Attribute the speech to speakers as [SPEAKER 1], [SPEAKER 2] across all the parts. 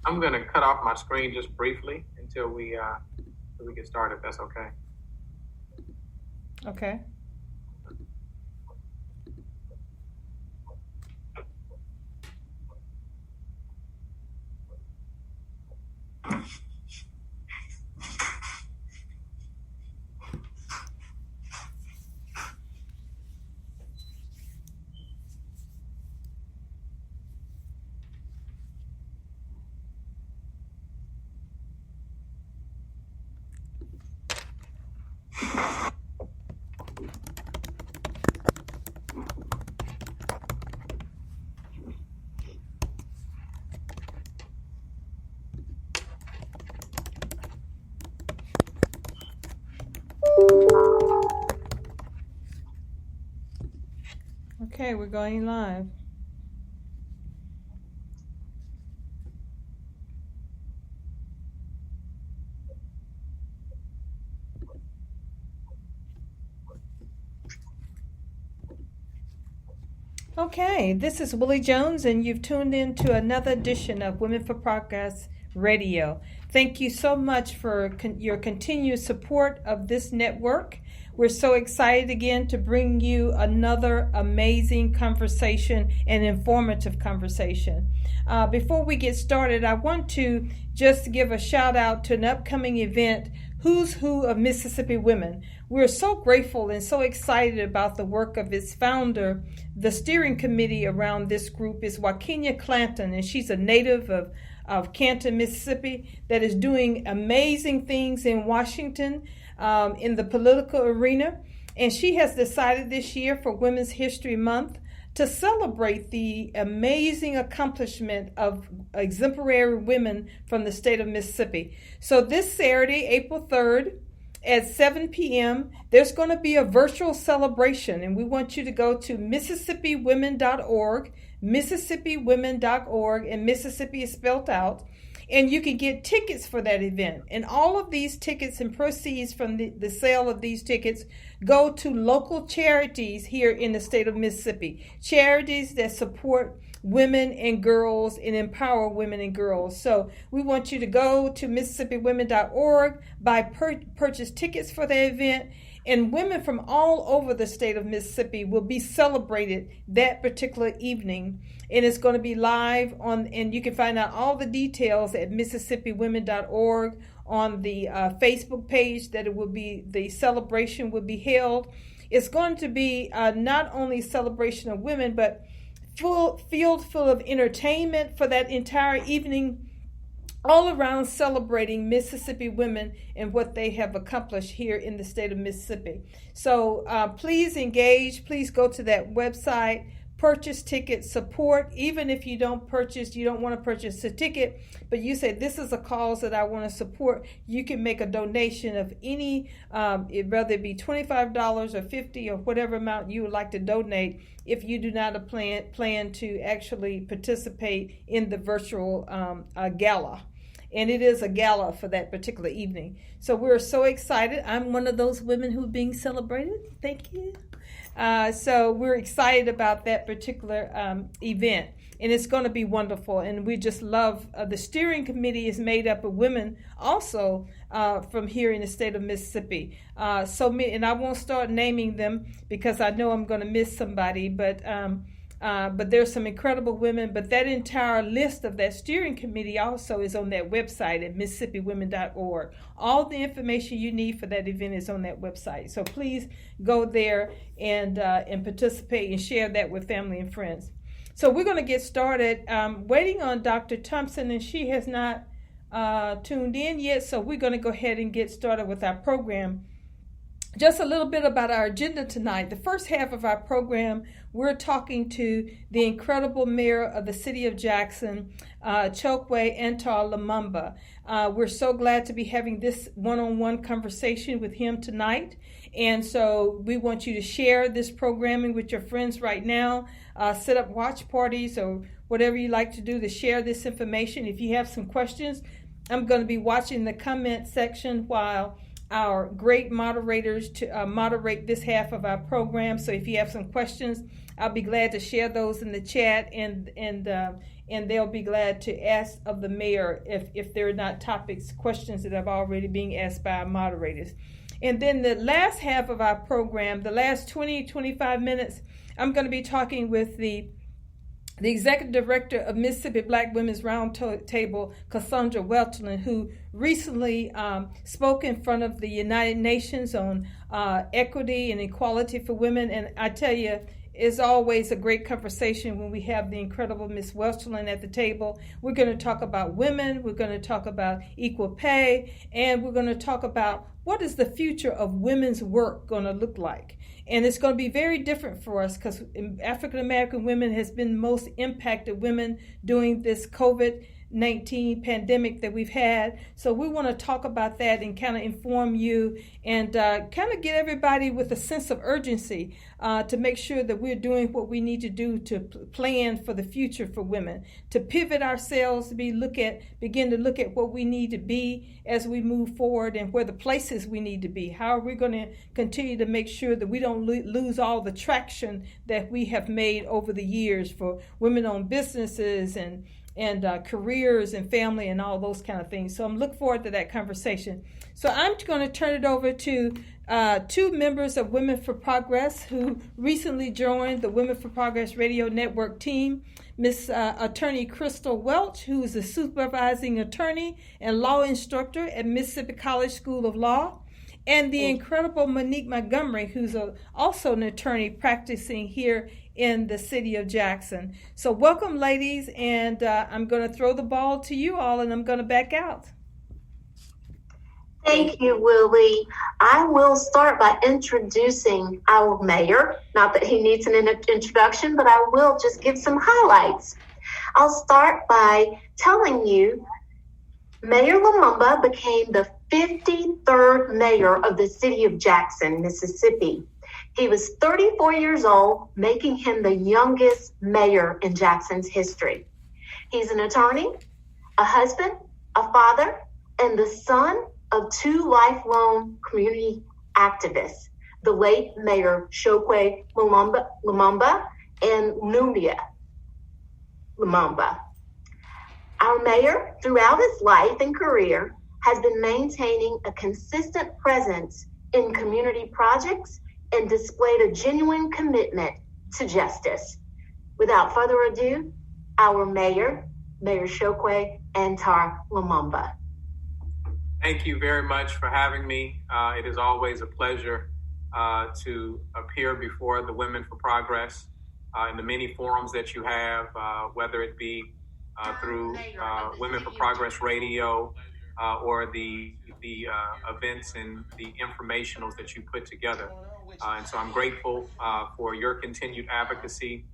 [SPEAKER 1] I'm going to cut off my screen just briefly until we get started, if that's okay.
[SPEAKER 2] Okay. Okay, we're going live. Okay, this is Willie Jones, and you've tuned in to another edition of Women for Progress Radio. Thank you so much for your continued support of this network. We're so excited again to bring you another amazing conversation and informative conversation. Before we get started, I want to just give a shout out to an upcoming event, Who's Who of Mississippi Women. We're so grateful and so excited about the work of its founder. The steering committee around this group is Wakenya Clanton, and she's a native of Canton, Mississippi, that is doing amazing things in Washington in the political arena. And she has decided this year for Women's History Month to celebrate the amazing accomplishment of exemplary women from the state of Mississippi. So this Saturday, April 3rd, at 7 p.m., there's going to be a virtual celebration, and we want you to go to MississippiWomen.org, MississippiWomen.org, and Mississippi is spelled out, and you can get tickets for that event. And all of these tickets and proceeds from the sale of these tickets go to local charities here in the state of Mississippi, charities that support women and girls and empower women and girls. So we want you to go to MississippiWomen.org, purchase tickets for the event, and women from all over the state of Mississippi will be celebrated that particular evening. And it's going to be live and you can find out all the details at MississippiWomen.org on the Facebook page that the celebration will be held. It's going to be not only celebration of women, but field full of entertainment for that entire evening, all around celebrating Mississippi women and what they have accomplished here in the state of Mississippi. So please engage. Please go to that website, purchase tickets, support. Even if you don't want to purchase a ticket, but you say, this is a cause that I want to support, you can make a donation of any, whether it be $25 or $50 or whatever amount you would like to donate, if you do not plan to actually participate in the virtual gala. And it is a gala for that particular evening. So we're so excited. I'm one of those women who are being celebrated. Thank you. So we're excited about that particular event. And it's going to be wonderful. And we just love, the steering committee is made up of women also from here in the state of Mississippi. And I won't start naming them because I know I'm going to miss somebody, but there's some incredible women. But that entire list of that steering committee also is on that website at MississippiWomen.org. All the information you need for that event is on that website. So please go there and participate and share that with family and friends. So we're going to get started. Waiting on Dr. Thompson, and she has not tuned in yet. So we're going to go ahead and get started with our program. Just a little bit about our agenda tonight. The first half of our program, we're talking to the incredible mayor of the city of Jackson, Chokwe, Antar, Lumumba. We're so glad to be having this one-on-one conversation with him tonight. And so we want you to share this programming with your friends right now. Set up watch parties or whatever you like to do to share this information. If you have some questions, I'm going to be watching the comment section while our great moderators to moderate this half of our program. So if you have some questions, I'll be glad to share those in the chat, and they'll be glad to ask of the mayor if there are not questions that have already been asked by our moderators. And then the last half of our program, the last 25 minutes, I'm going to be talking with the executive director of Mississippi Black Women's Roundtable, Cassandra Welchlion, who recently spoke in front of the United Nations on equity and equality for women. And I tell you, it's always a great conversation when we have the incredible Miss Welchlion at the table. We're going to talk about women, we're going to talk about equal pay, and we're going to talk about what is the future of women's work going to look like. And it's going to be very different for us because African American women has been most impacted women during this COVID-19 pandemic that we've had. So we want to talk about that and kind of inform you and kind of get everybody with a sense of urgency to make sure that we're doing what we need to do to plan for the future for women, to pivot ourselves, to begin to look at what we need to be as we move forward and where the places we need to be. How are we going to continue to make sure that we don't lose all the traction that we have made over the years for women-owned businesses and careers and family and all those kind of things. So I'm looking forward to that conversation. So I'm going to turn it over to two members of Women for Progress who recently joined the Women for Progress Radio Network team. Miss Attorney Crystal Welch, who is a supervising attorney and law instructor at Mississippi College School of Law, and the incredible Monique Montgomery, who's also an attorney practicing here in the city of Jackson. So welcome, ladies, and I'm going to throw the ball to you all, and I'm going to back out.
[SPEAKER 3] Thank you, Willie. I will start by introducing our mayor. Not that he needs an introduction, but I will just give some highlights. I'll start by telling you Mayor Lumumba became the 53rd mayor of the city of Jackson, Mississippi. He was 34 years old, making him the youngest mayor in Jackson's history. He's an attorney, a husband, a father, and the son of two lifelong community activists, the late Mayor Chokwe Lumumba and Lumumba. Our mayor, throughout his life and career, has been maintaining a consistent presence in community projects and displayed a genuine commitment to justice. Without further ado, our mayor, Mayor Chokwe Antar Lumumba.
[SPEAKER 1] Thank you very much for having me. It is always a pleasure to appear before the Women for Progress in the many forums that you have, whether it be through Women for Progress Radio or the events and the informationals that you put together. And so I'm grateful for your continued advocacy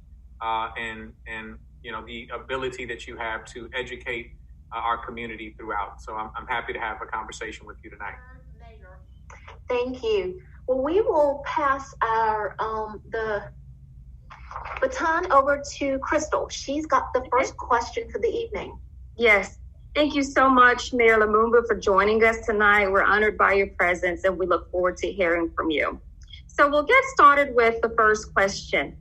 [SPEAKER 1] and the ability that you have to educate our community throughout. So I'm happy to have a conversation with you tonight.
[SPEAKER 3] Thank you. Well, we will pass our the baton over to Crystal. She's got the first question for the evening.
[SPEAKER 4] Yes. Thank you so much, Mayor Lumumba, for joining us tonight. We're honored by your presence and we look forward to hearing from you. So we'll get started with the first question.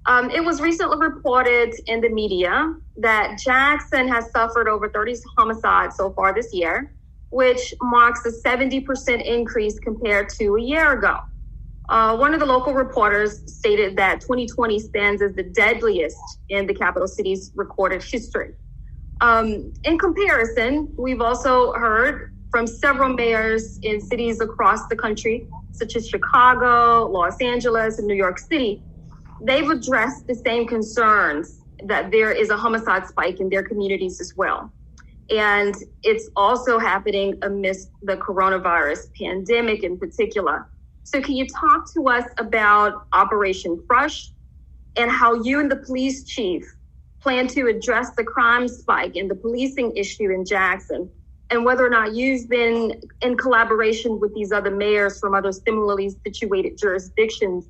[SPEAKER 4] It was recently reported in the media that Jackson has suffered over 30 homicides so far this year, which marks a 70% increase compared to a year ago. One of the local reporters stated that 2020 stands as the deadliest in the capital city's recorded history. In comparison, we've also heard from several mayors in cities across the country, such as Chicago, Los Angeles, and New York City. They've addressed the same concerns that there is a homicide spike in their communities as well. And it's also happening amidst the coronavirus pandemic in particular. So can you talk to us about Operation Crush and how you and the police chief plan to address the crime spike and the policing issue in Jackson, and whether or not you've been in collaboration with these other mayors from other similarly situated jurisdictions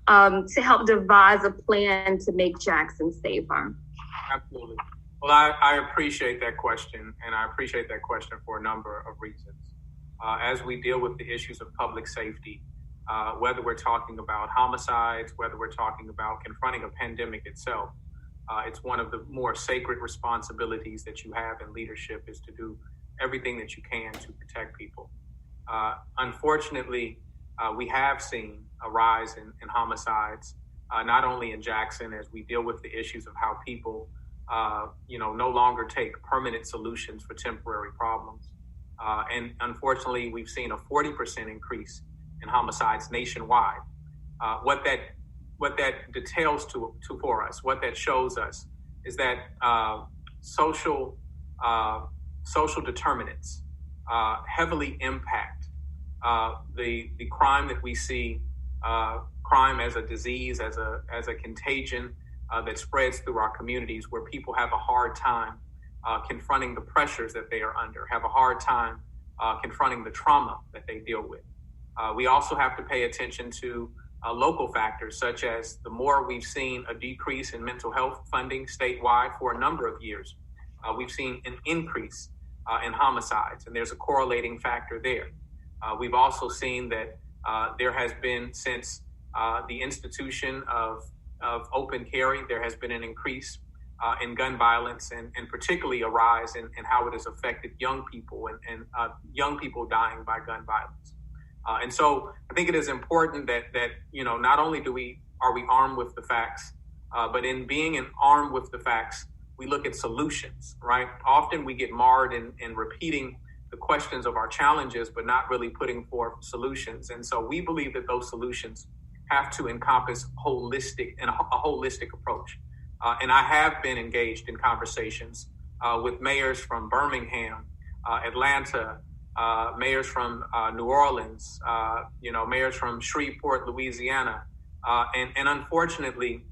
[SPEAKER 4] to help devise a plan to make Jackson safer?
[SPEAKER 1] Absolutely. Well, I appreciate that question, and I appreciate that question for a number of reasons. as we deal with the issues of public safety, whether we're talking about homicides, whether we're talking about confronting a pandemic itself. It's one of the more sacred responsibilities that you have in leadership is to do everything that you can to protect people. Unfortunately, we have seen a rise in homicides, not only in Jackson, as we deal with the issues of how people, no longer take permanent solutions for temporary problems. And unfortunately, we've seen a 40% increase in homicides nationwide. What that details for us, what that shows us, is that social determinants heavily impact the crime that we see, crime as a disease, as a contagion that spreads through our communities, where people have a hard time confronting the pressures that they are under, have a hard time confronting the trauma that they deal with. We also have to pay attention to local factors, such as the more we've seen a decrease in mental health funding statewide for a number of years, we've seen an increase in homicides, and there's a correlating factor there. We've also seen that there has been, since the institution of open carry, there has been an increase in gun violence, and particularly a rise in how it has affected young people and young people dying by gun violence. And so I think it is important that not only are we armed with the facts, but in being armed with the facts, we look at solutions, right? Often we get marred in repeating the questions of our challenges, but not really putting forth solutions. And so we believe that those solutions have to encompass a holistic approach. And I have been engaged in conversations with mayors from Birmingham, Atlanta, mayors from New Orleans, mayors from Shreveport, Louisiana. And unfortunately,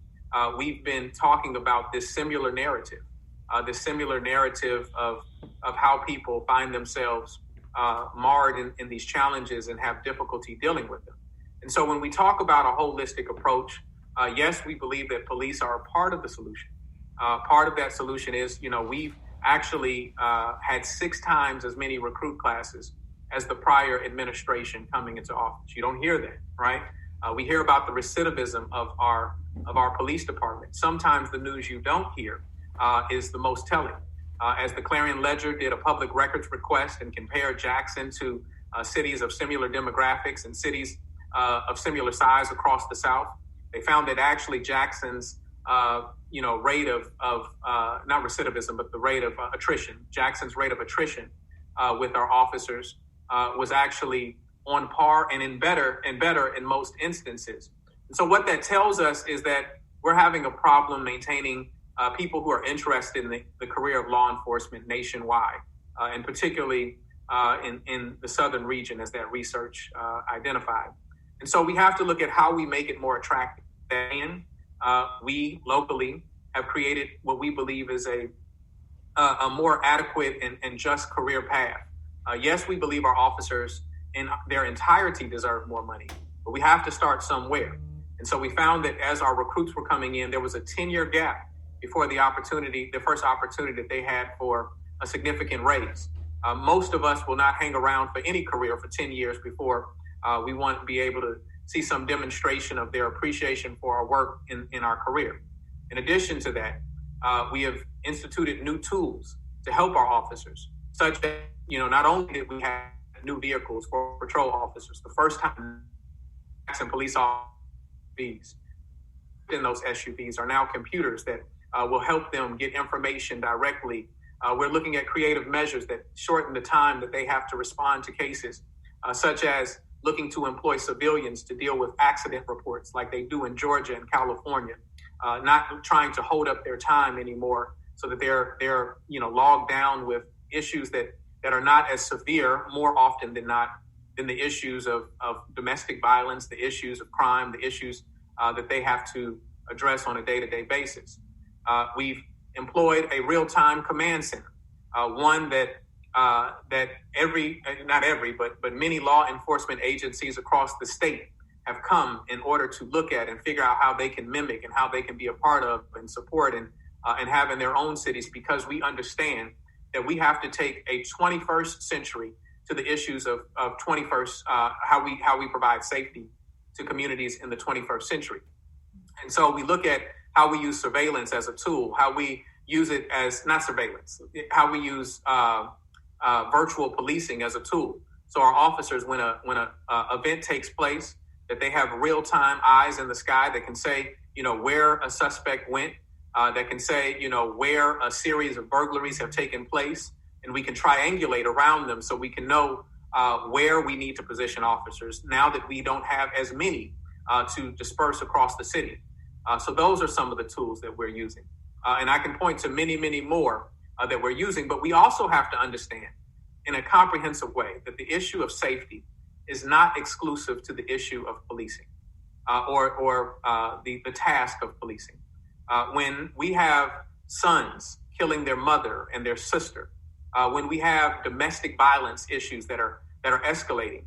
[SPEAKER 1] we've been talking about this similar narrative of how people find themselves marred in these challenges and have difficulty dealing with them. And so when we talk about a holistic approach, yes, we believe that police are a part of the solution. Part of that solution is, we've actually had 6 times as many recruit classes as the prior administration coming into office. You don't hear that, right? We hear about the recidivism of our police department. Sometimes the news you don't hear is the most telling. As the Clarion Ledger did a public records request and compared Jackson to cities of similar demographics and cities of similar size across the South, they found that actually Jackson's rate of not recidivism, but the rate of attrition, Jackson's rate of attrition with our officers was actually on par and better in most instances. And so what that tells us is that we're having a problem maintaining people who are interested in the career of law enforcement nationwide, and particularly in the southern region, as that research identified. And so we have to look at how we make it more attractive. And we locally have created what we believe is a more adequate and just career path. Yes, we believe our officers in their entirety deserve more money, but we have to start somewhere. And so we found that as our recruits were coming in, there was a 10-year gap before the first opportunity that they had for a significant raise. Most of us will not hang around for any career for 10 years before we want to be able to see some demonstration of their appreciation for our work in our career. In addition to that, we have instituted new tools to help our officers, such as, not only did we have new vehicles for patrol officers, the first time Jackson police SUVs in those SUVs are now computers that will help them get information directly. We're looking at creative measures that shorten the time that they have to respond to cases, such as looking to employ civilians to deal with accident reports like they do in Georgia and California, not trying to hold up their time anymore so that they're logged down with issues that are not as severe more often than not than the issues of domestic violence, the issues of crime, the issues that they have to address on a day-to-day basis. We've employed a real-time command center, one that but many law enforcement agencies across the state have come in order to look at and figure out how they can mimic and how they can be a part of and support and have in their own cities, because we understand that we have to take a 21st century to the issues of 21st, how we provide safety to communities in the 21st century. And so we look at how we use surveillance as a tool, how we use it as not surveillance, how we use virtual policing as a tool. So our officers, when a event takes place, that they have real-time eyes in the sky that can say, where a suspect went, that can say, where a series of burglaries have taken place, and we can triangulate around them so we can know where we need to position officers now that we don't have as many to disperse across the city. So those are some of the tools that we're using. And I can point to many, many more that we're using, but we also have to understand in a comprehensive way that the issue of safety is not exclusive to the issue of policing or the task of policing. When we have sons killing their mother and their sister, when we have domestic violence issues that are escalating,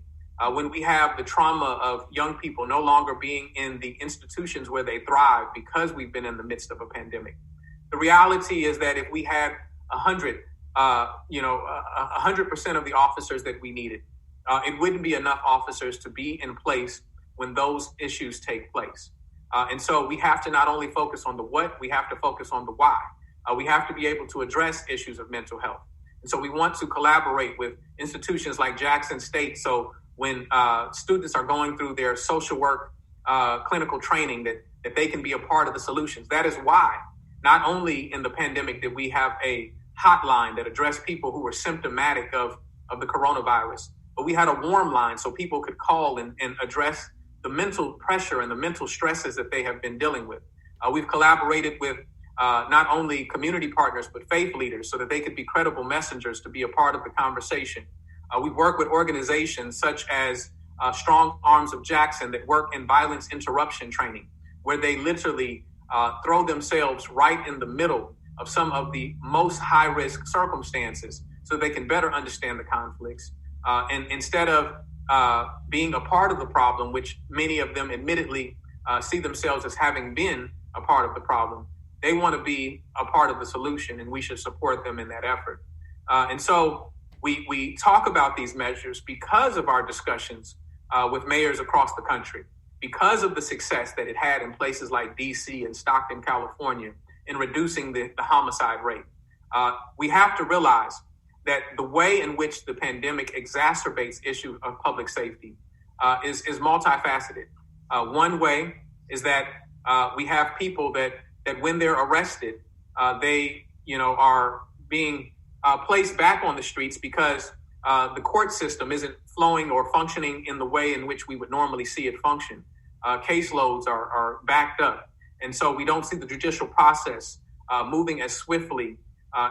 [SPEAKER 1] when we have the trauma of young people no longer being in the institutions where they thrive because we've been in the midst of a pandemic. The reality is that if we had 100% of the officers that we needed, it wouldn't be enough officers to be in place when those issues take place. And so we have to not only focus on the what, we have to focus on the why. We have to be able to address issues of mental health. And so we want to collaborate with institutions like Jackson State. So when students are going through their social work clinical training, that they can be a part of the solutions. That is why not only in the pandemic did we have a hotline that addressed people who were symptomatic of the coronavirus, but we had a warm line so people could call and address the mental pressure and the mental stresses that they have been dealing with. We've collaborated with not only community partners, but faith leaders so that they could be credible messengers to be a part of the conversation. We've worked with organizations such as Strong Arms of Jackson that work in violence interruption training, where they literally throw themselves right in the middle of some of the most high-risk circumstances so they can better understand the conflicts. And instead of being a part of the problem, which many of them admittedly see themselves as having been a part of the problem, they want to be a part of the solution, and we should support them in that effort. And so we talk about these measures because of our discussions with mayors across the country, because of the success that it had in places like DC and Stockton, California, in reducing the homicide rate. We have to realize that the way in which the pandemic exacerbates issues of public safety is multifaceted. One way is that we have people that when they're arrested, they are being placed back on the streets because the court system isn't flowing or functioning in the way in which we would normally see it function. Caseloads are backed up. And so we don't see the judicial process moving as swiftly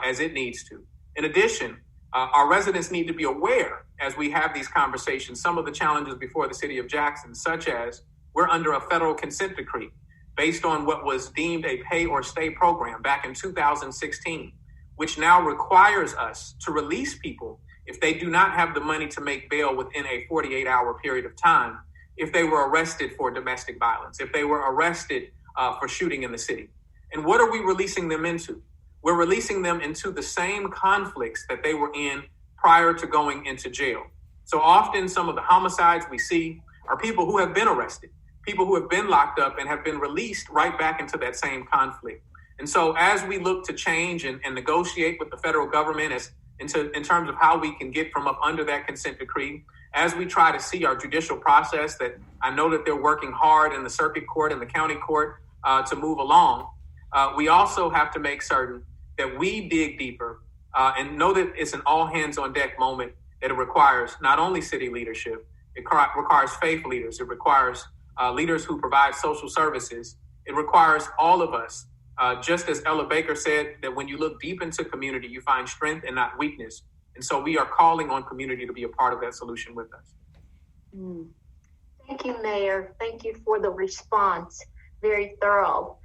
[SPEAKER 1] as it needs to. In addition, our residents need to be aware as we have these conversations, some of the challenges before the city of Jackson, such as we're under a federal consent decree based on what was deemed a pay or stay program back in 2016, which now requires us to release people if they do not have the money to make bail within a 48-hour period of time, if they were arrested for domestic violence, if they were arrested for shooting in the city. And what are we releasing them into? We're releasing them into the same conflicts that they were in prior to going into jail. So often some of the homicides we see are people who have been arrested, people who have been locked up and have been released right back into that same conflict. And so as we look to change and negotiate with the federal government in terms of how we can get from up under that consent decree, as we try to see our judicial process that I know that they're working hard in the circuit court and the county court to move along, we also have to make certain that we dig deeper and know that it's an all hands on deck moment, that it requires not only city leadership, it requires faith leaders, it requires leaders who provide social services, it requires all of us. Just as Ella Baker said, that when you look deep into community, you find strength and not weakness. And so we are calling on community to be a part of that solution with us.
[SPEAKER 3] Thank you, Mayor. Thank you for the response. Very thorough.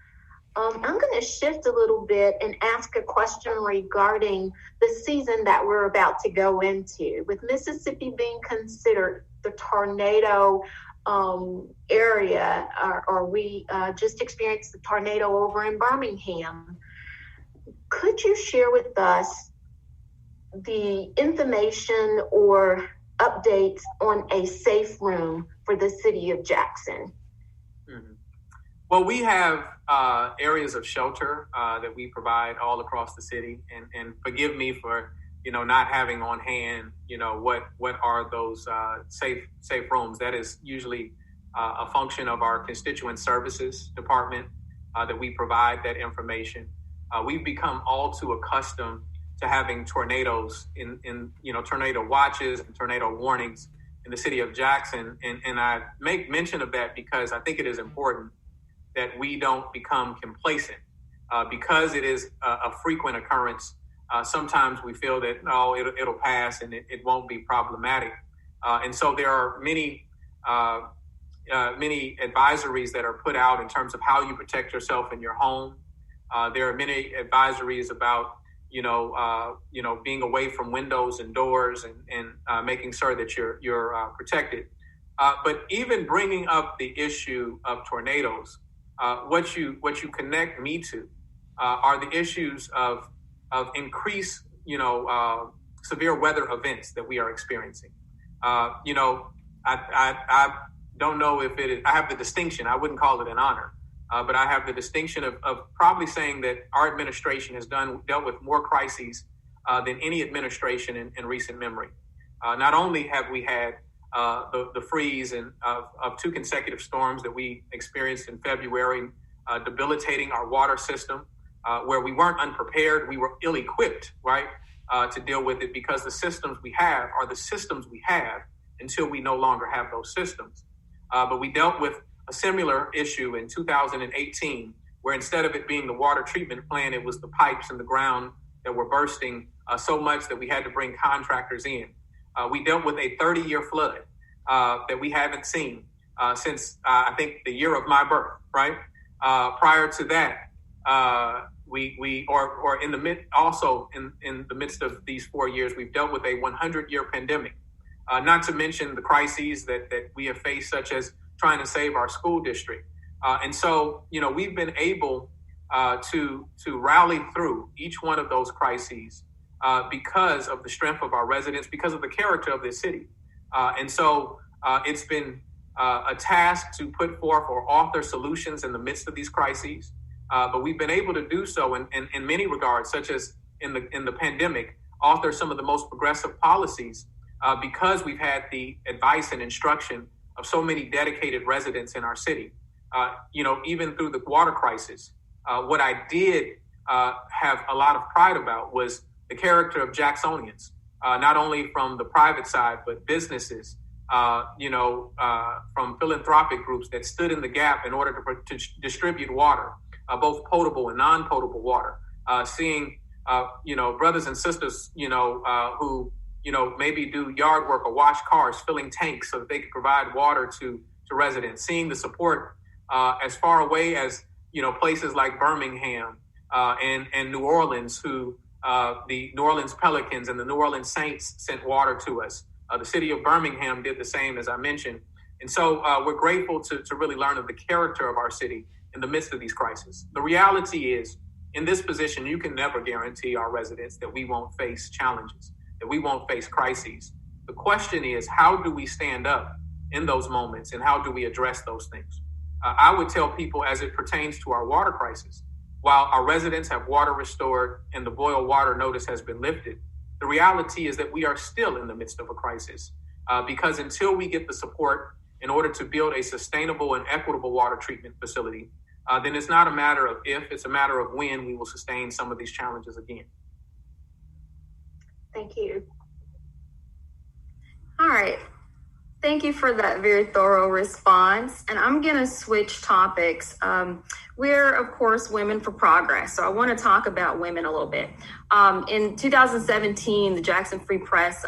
[SPEAKER 3] I'm going to shift a little bit and ask a question regarding the season that we're about to go into. With Mississippi being considered the tornado area, or we just experienced the tornado over in Birmingham. Could you share with us the information or updates on a safe room for the city of Jackson?
[SPEAKER 1] Mm-hmm. Well, we have areas of shelter that we provide all across the city, and forgive me for not having on hand what are those safe rooms. That is usually a function of our constituent services department that we provide that information. We've become all too accustomed to having tornadoes in tornado watches and tornado warnings in the city of Jackson, and I make mention of that because I think it is important that we don't become complacent because it is a frequent occurrence. Sometimes we feel that it'll pass and it won't be problematic, and so there are many advisories that are put out in terms of how you protect yourself in your home. There are many advisories about being away from windows and doors and making sure that you're protected. But even bringing up the issue of tornadoes, what you connect me to are the issues of increased severe weather events that we are experiencing. I don't know if it is, I have the distinction, I wouldn't call it an honor, but I have the distinction of probably saying that our administration has dealt with more crises than any administration in recent memory. Not only have we had the freeze of 2 consecutive storms that we experienced in February, debilitating our water system, where we weren't unprepared, we were ill-equipped, right, to deal with it because the systems we have are the systems we have until we no longer have those systems. But we dealt with a similar issue in 2018, where instead of it being the water treatment plant, it was the pipes in the ground that were bursting so much that we had to bring contractors in. We dealt with a 30-year flood that we haven't seen since, I think, the year of my birth, right? Prior to that, in the midst of these 4 years, we've dealt with a 100-year pandemic, not to mention the crises that we have faced, such as trying to save our school district. And so, we've been able to rally through each one of those crises because of the strength of our residents, because of the character of this city. And so it's been a task to put forth or author solutions in the midst of these crises. But we've been able to do so in many regards, such as in the pandemic, author some of the most progressive policies because we've had the advice and instruction of so many dedicated residents in our city. Even through the water crisis, what I did have a lot of pride about was the character of Jacksonians, not only from the private side, but businesses, from philanthropic groups that stood in the gap in order to distribute water, both potable and non-potable water, seeing, brothers and sisters, who, maybe do yard work or wash cars, filling tanks so that they could provide water to residents, seeing the support as far away as, places like Birmingham and New Orleans, who the New Orleans Pelicans and the New Orleans Saints sent water to us. The city of Birmingham did the same, as I mentioned. And so we're grateful to really learn of the character of our city in the midst of these crises. The reality is, in this position, you can never guarantee our residents that we won't face challenges, that we won't face crises. The question is, how do we stand up in those moments, and how do we address those things? I would tell people, as it pertains to our water crisis, while our residents have water restored and the boil water notice has been lifted, the reality is that we are still in the midst of a crisis because until we get the support in order to build a sustainable and equitable water treatment facility, then it's not a matter of if, it's a matter of when we will sustain some of these challenges again.
[SPEAKER 3] Thank you.
[SPEAKER 4] All right. Thank you for that very thorough response. And I'm going to switch topics. We're, of course, Women for Progress. So I want to talk about women a little bit. In 2017, the Jackson Free Press,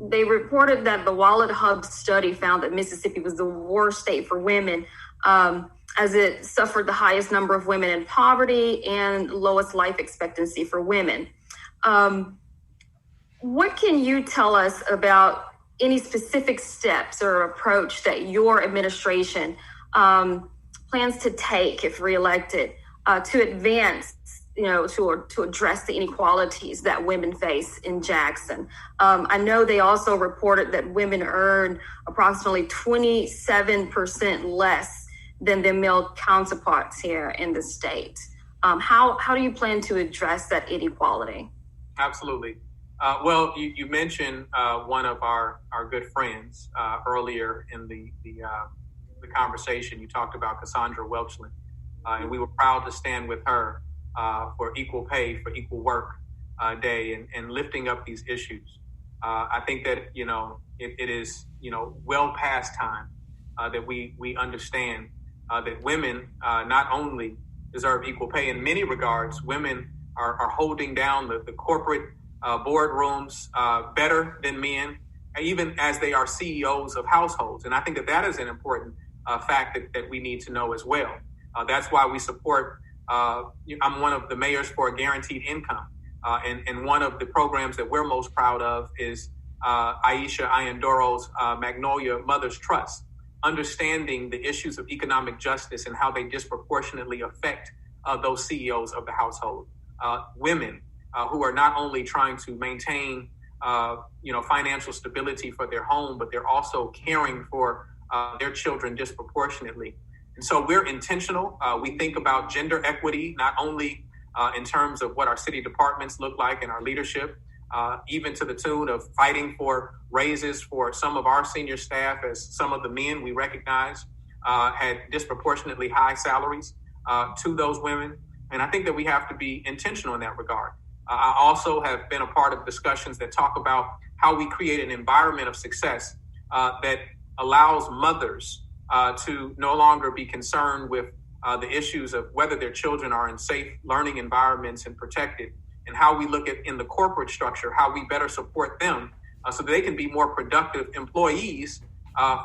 [SPEAKER 4] they reported that the Wallet Hub study found that Mississippi was the worst state for women, as it suffered the highest number of women in poverty and lowest life expectancy for women. What can you tell us about any specific steps or approach that your administration plans to take if reelected to advance to address the inequalities that women face in Jackson. I know they also reported that women earn approximately 27% less than their male counterparts here in the state. How do you plan to address that inequality?
[SPEAKER 1] Absolutely. Well, you mentioned one of our good friends earlier in the conversation. You talked about Cassandra Welchlion, and we were proud to stand with her for equal pay for equal work day and lifting up these issues. I think that it is well past time that we understand that women not only deserve equal pay. In many regards, women are holding down the corporate boardrooms better than men, even as they are CEOs of households. And I think that is an important fact that we need to know as well. That's why we support, I'm one of the mayors for a guaranteed income. And one of the programs that we're most proud of is Aisha Ayandoro's Magnolia Mothers Trust, understanding the issues of economic justice and how they disproportionately affect those CEOs of the household. Women who are not only trying to maintain, financial stability for their home, but they're also caring for their children disproportionately. And so we're intentional. We think about gender equity, not only in terms of what our city departments look like and our leadership, even to the tune of fighting for raises for some of our senior staff, as some of the men we recognize had disproportionately high salaries to those women. And I think that we have to be intentional in that regard. I also have been a part of discussions that talk about how we create an environment of success that allows mothers to no longer be concerned with the issues of whether their children are in safe learning environments and protected, and how we look at in the corporate structure, how we better support them so that they can be more productive employees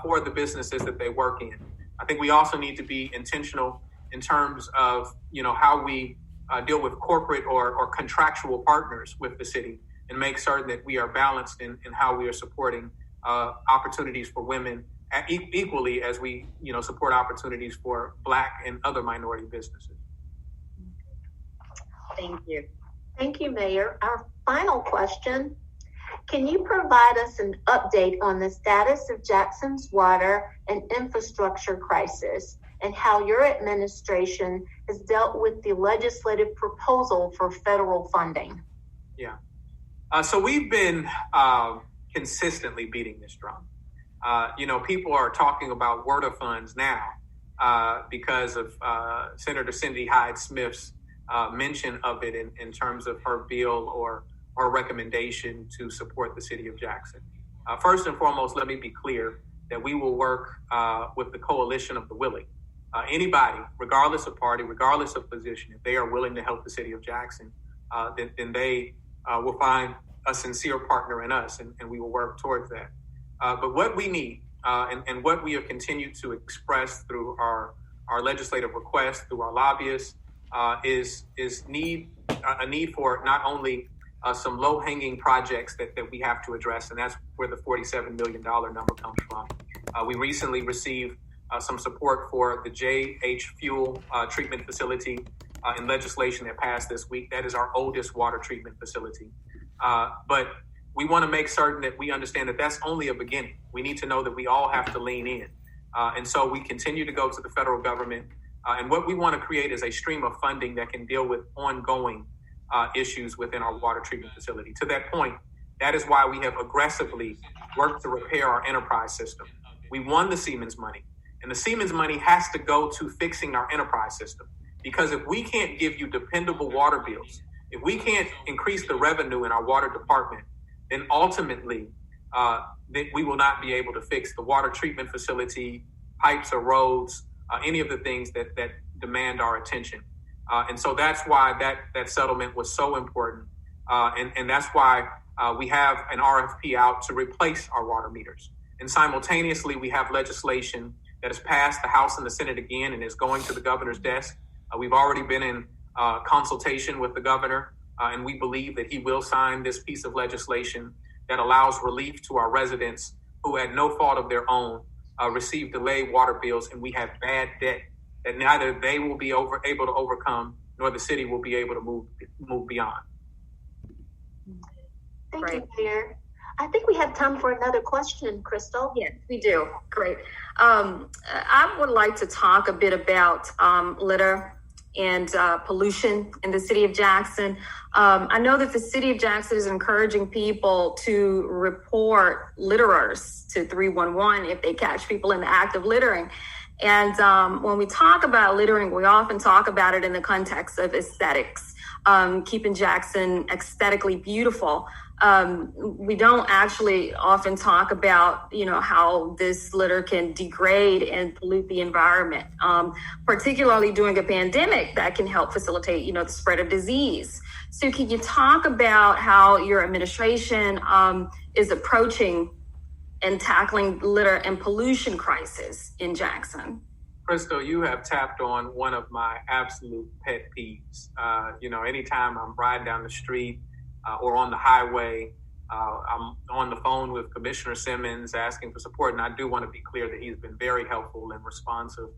[SPEAKER 1] for the businesses that they work in. I think we also need to be intentional in terms of, how we deal with corporate or contractual partners with the city and make certain that we are balanced in how we are supporting opportunities for women equally as we, support opportunities for Black and other minority businesses.
[SPEAKER 4] Thank you.
[SPEAKER 3] Thank you, Mayor. Our final question, can you provide us an update on the status of Jackson's water and infrastructure crisis and how your administration has dealt with the legislative proposal for federal funding?
[SPEAKER 1] Yeah. So we've been consistently beating this drum. People are talking about WRDA funds now because of Senator Cindy Hyde-Smith's mention of it in terms of her bill or recommendation to support the city of Jackson. First and foremost, let me be clear that we will work with the coalition of the willing. Anybody, regardless of party, regardless of position, if they are willing to help the city of Jackson, then they will find a sincere partner in us, and we will work towards that. But what we need, and what we have continued to express through our legislative requests, through our lobbyists, is a need for not only some low-hanging projects that we have to address, and that's where the $47 million number comes from. We recently received some support for the JH Fuel treatment facility in legislation that passed this week. That is our oldest water treatment facility. But we want to make certain that we understand that that's only a beginning. We need to know that we all have to lean in. And so we continue to go to the federal government. And what we want to create is a stream of funding that can deal with ongoing issues within our water treatment facility. To that point, that is why we have aggressively worked to repair our enterprise system. We won the Siemens money, and the Siemens money has to go to fixing our enterprise system. Because if we can't give you dependable water bills, if we can't increase the revenue in our water department, then ultimately we will not be able to fix the water treatment facility, pipes or roads, any of the things that demand our attention. And so that's why that settlement was so important. And that's why we have an RFP out to replace our water meters. And simultaneously, we have legislation that has passed the House and the Senate again and is going to the governor's desk. We've already been in consultation with the governor, and we believe that he will sign this piece of legislation that allows relief to our residents who, at no fault of their own, receive delayed water bills, and we have bad debt that neither they will be able to overcome nor the city will be able to move beyond.
[SPEAKER 3] Thank you, Mayor. I think we have time for another question, Crystal.
[SPEAKER 4] Yes, we do. Great. I would like to talk a bit about litter and pollution in the city of Jackson. I know that the city of Jackson is encouraging people to report litterers to 311 if they catch people in the act of littering. And when we talk about littering, we often talk about it in the context of aesthetics, keeping Jackson aesthetically beautiful. We don't actually often talk about, how this litter can degrade and pollute the environment, particularly during a pandemic that can help facilitate, the spread of disease. So can you talk about how your administration is approaching and tackling litter and pollution crisis in Jackson?
[SPEAKER 1] Crystal, you have tapped on one of my absolute pet peeves. Anytime I'm riding down the street or on the highway, I'm on the phone with Commissioner Simmons asking for support. And I do want to be clear that he's been very helpful and responsive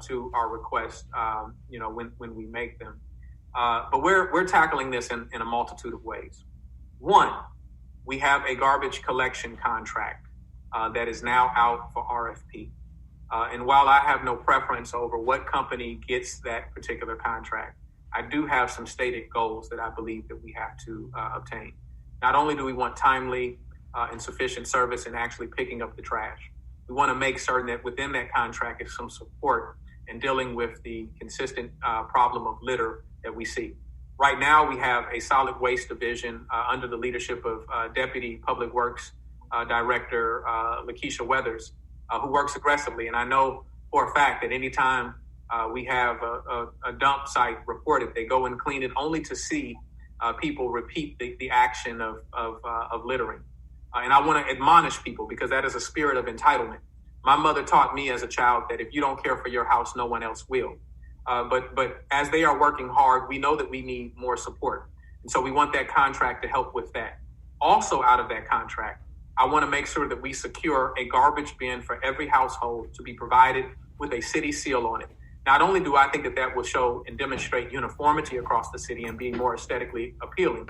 [SPEAKER 1] to our requests, when we make them. But we're tackling this in a multitude of ways. One, we have a garbage collection contract that is now out for RFP. And while I have no preference over what company gets that particular contract, I do have some stated goals that I believe that we have to obtain. Not only do we want timely and sufficient service in actually picking up the trash, we want to make certain that within that contract is some support in dealing with the consistent problem of litter that we see. Right now, we have a solid waste division under the leadership of Deputy Public Works Director Lakeisha Weathers, who works aggressively. And I know for a fact that anytime we have a dump site reported, they go and clean it only to see people repeat the action of littering. And I want to admonish people because that is a spirit of entitlement. My mother taught me as a child that if you don't care for your house, no one else will. But as they are working hard, we know that we need more support. And so we want that contract to help with that. Also out of that contract, I want to make sure that we secure a garbage bin for every household to be provided with a city seal on it. Not only do I think that will show and demonstrate uniformity across the city and being more aesthetically appealing,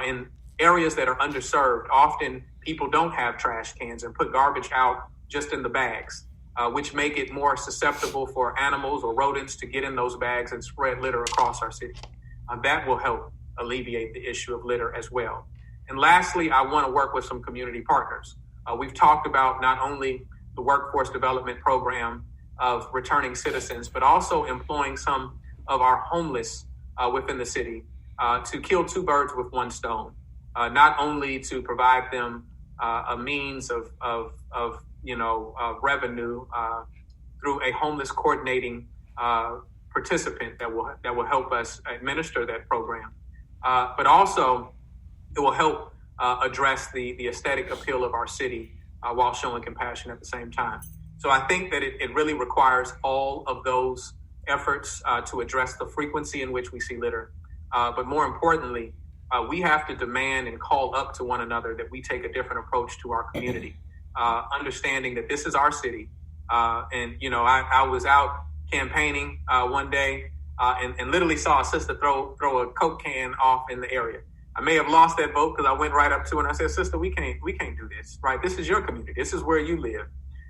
[SPEAKER 1] in areas that are underserved, often people don't have trash cans and put garbage out just in the bags, which make it more susceptible for animals or rodents to get in those bags and spread litter across our city. That will help alleviate the issue of litter as well. And lastly, I want to work with some community partners. We've talked about not only the workforce development program of returning citizens, but also employing some of our homeless within the city to kill two birds with one stone. Not only to provide them a means of revenue through a homeless coordinating participant that will help us administer that program, but also it will help address the aesthetic appeal of our city while showing compassion at the same time. So I think that it really requires all of those efforts to address the frequency in which we see litter. But more importantly, we have to demand and call up to one another that we take a different approach to our community, understanding that this is our city. I was out campaigning one day and literally saw a sister throw a Coke can off in the area. I may have lost that vote because I went right up to her and I said, "Sister, we can't do this, right? This is your community. This is where you live."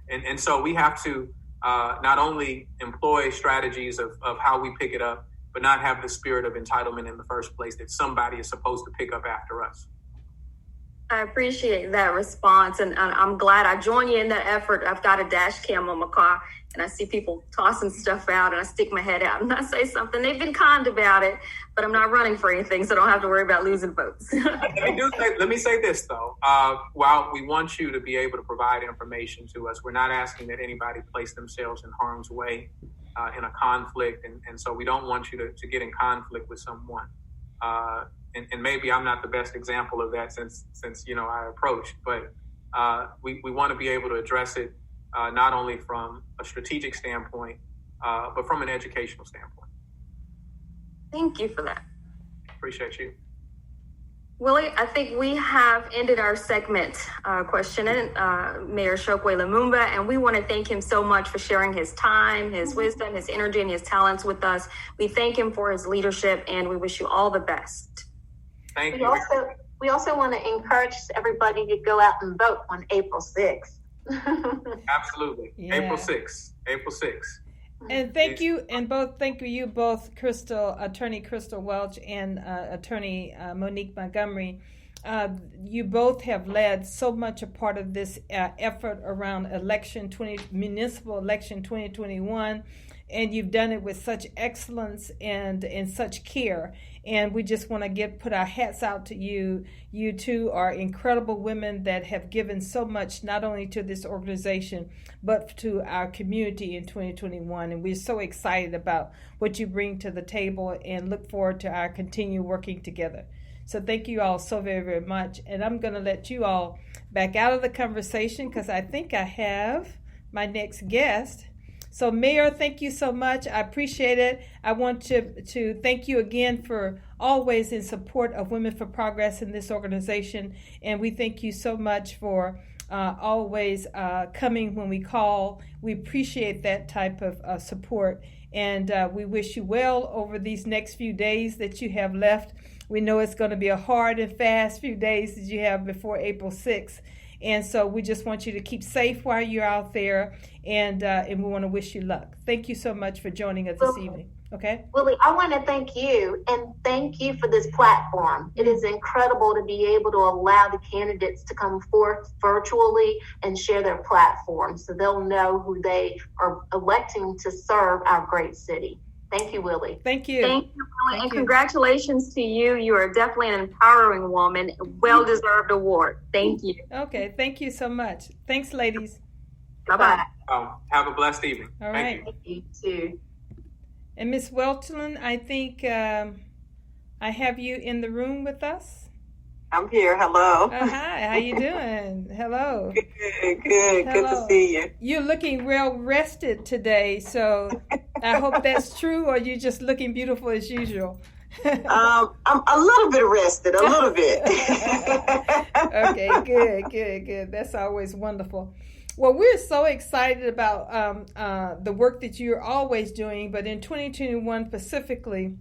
[SPEAKER 1] And so we have to not only employ strategies of how we pick it up, but not have the spirit of entitlement in the first place that somebody is supposed to pick up after us.
[SPEAKER 4] I appreciate that response, and I'm glad I join you in that effort. I've got a dash cam on my car, and I see people tossing stuff out, and I stick my head out and I say something. They've been kind about it, but I'm not running for anything, so I don't have to worry about losing votes.
[SPEAKER 1] Let me say this, though. While we want you to be able to provide information to us, we're not asking that anybody place themselves in harm's way in a conflict, and so we don't want you to get in conflict with someone. And maybe I'm not the best example of that since I approached, but we want to be able to address it not only from a strategic standpoint, but from an educational standpoint.
[SPEAKER 4] Thank you for that.
[SPEAKER 1] Appreciate you.
[SPEAKER 4] Willie, I think we have ended our segment questioning Mayor Chokwe Lumumba, and we want to thank him so much for sharing his time, his wisdom, his energy, and his talents with us. We thank him for his leadership, and we wish you all the best.
[SPEAKER 1] Thank you.
[SPEAKER 3] We also want to encourage everybody to go out and vote on April 6th.
[SPEAKER 1] Absolutely.
[SPEAKER 2] Yeah.
[SPEAKER 1] April 6th.
[SPEAKER 2] And thank you both, Attorney Crystal Welch and Attorney Monique Montgomery. You both have led so much a part of this effort around municipal election 2021, and you've done it with such excellence and such care. And we just want to put our hats out to you. You two are incredible women that have given so much, not only to this organization, but to our community in 2021. And we're so excited about what you bring to the table and look forward to our continued working together. So thank you all so very, very much. And I'm going to let you all back out of the conversation because I think I have my next guest. So Mayor, thank you so much. I appreciate it. I want to thank you again for always in support of Women for Progress in this organization. And we thank you so much for always coming when we call. We appreciate that type of support. And we wish you well over these next few days that you have left. We know it's going to be a hard and fast few days that you have before April 6th. And so we just want you to keep safe while you're out there, and we want to wish you luck. Thank you so much for joining us this evening. Okay?
[SPEAKER 3] Willie, I want to thank you, and thank you for this platform. It is incredible to be able to allow the candidates to come forth virtually and share their platform so they'll know who they are electing to serve our great city. Thank you, Willie.
[SPEAKER 2] Thank you.
[SPEAKER 4] Thank you, Willie, and congratulations to you. You are definitely an empowering woman. Well-deserved award. Thank you.
[SPEAKER 2] Okay, thank you so much. Thanks, ladies.
[SPEAKER 4] Bye-bye.
[SPEAKER 1] Have a blessed evening.
[SPEAKER 2] All
[SPEAKER 1] Thank
[SPEAKER 2] right.
[SPEAKER 1] you.
[SPEAKER 3] Thank you, too.
[SPEAKER 2] And Ms. Welchlion, I think I have you in the room with us.
[SPEAKER 5] I'm here. Hello.
[SPEAKER 2] Hi, how you doing? Hello.
[SPEAKER 5] Good.
[SPEAKER 2] Hello.
[SPEAKER 5] Good to see you.
[SPEAKER 2] You're looking well rested today, so I hope that's true, or you're just looking beautiful as usual.
[SPEAKER 5] I'm a little bit rested, a little bit.
[SPEAKER 2] Okay, good. That's always wonderful. Well, we're so excited about the work that you're always doing, but in 2021 specifically,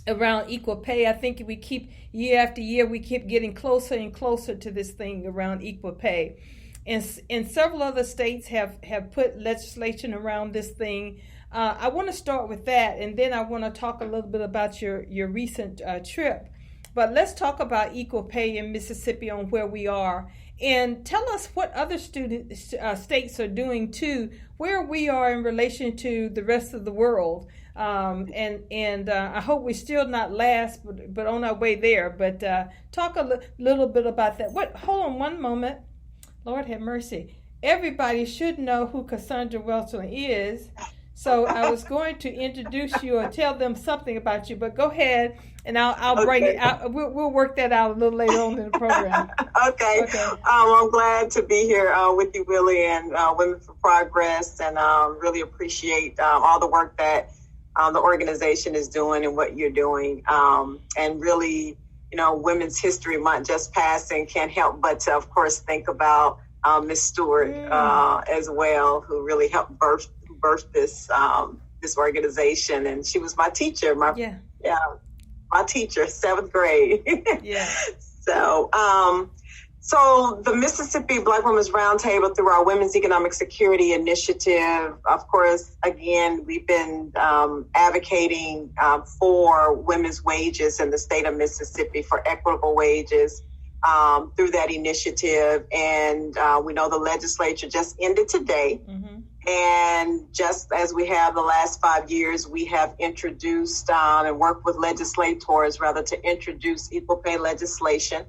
[SPEAKER 2] around equal pay, I think we keep year after year, we keep getting closer and closer to this thing around equal pay. And several other states have put legislation around this thing. I want to start with that, and then I want to talk a little bit about your recent trip. But let's talk about equal pay in Mississippi on where we are. And tell us what other states are doing too, where we are in relation to the rest of the world. I hope we're still not last, but on our way there. But talk a little bit about that. Hold on one moment. Lord have mercy. Everybody should know who Cassandra Welchlion is. So I was going to introduce you or tell them something about you, but go ahead and I'll bring it out. We'll work that out a little later on in the program.
[SPEAKER 5] Okay. I'm glad to be here with you, Willie, and Women for Progress, and really appreciate all the work that the organization is doing and what you're doing. And really, Women's History Month just passing, can't help but to, of course, think about Miss Stewart as well, who really helped birth this organization. And she was my teacher, my teacher, 7th grade. So the Mississippi Black Women's Roundtable, through our Women's Economic Security Initiative, of course, again, we've been advocating for women's wages in the state of Mississippi, for equitable wages through that initiative. And we know the legislature just ended today. Mm-hmm. And just as we have the last 5 years, we have introduced and worked with legislators, to introduce equal pay legislation.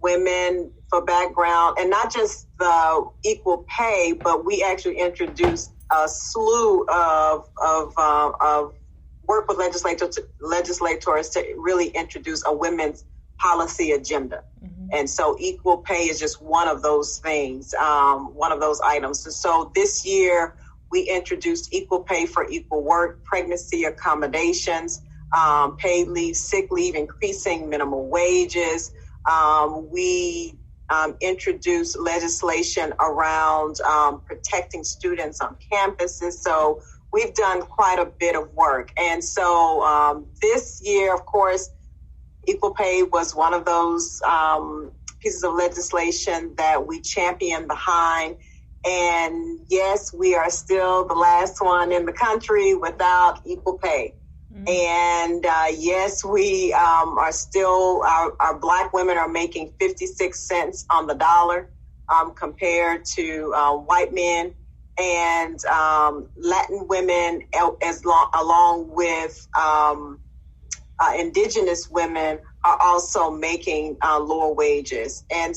[SPEAKER 5] Women, for background, and not just the equal pay, but we actually introduced a slew of work with legislators to really introduce a women's policy agenda. Mm-hmm. And so equal pay is just one of those things, one of those items. And so this year we introduced equal pay for equal work, pregnancy accommodations, paid leave, sick leave, increasing minimum wages. We introduced legislation around protecting students on campuses. So we've done quite a bit of work. And so this year, of course, equal pay was one of those pieces of legislation that we championed behind. And yes, we are still the last one in the country without equal pay. Mm-hmm. And yes, we are still, our Black women are making 56 cents on the dollar compared to white men. And Latin women, along with indigenous women, are also making lower wages. And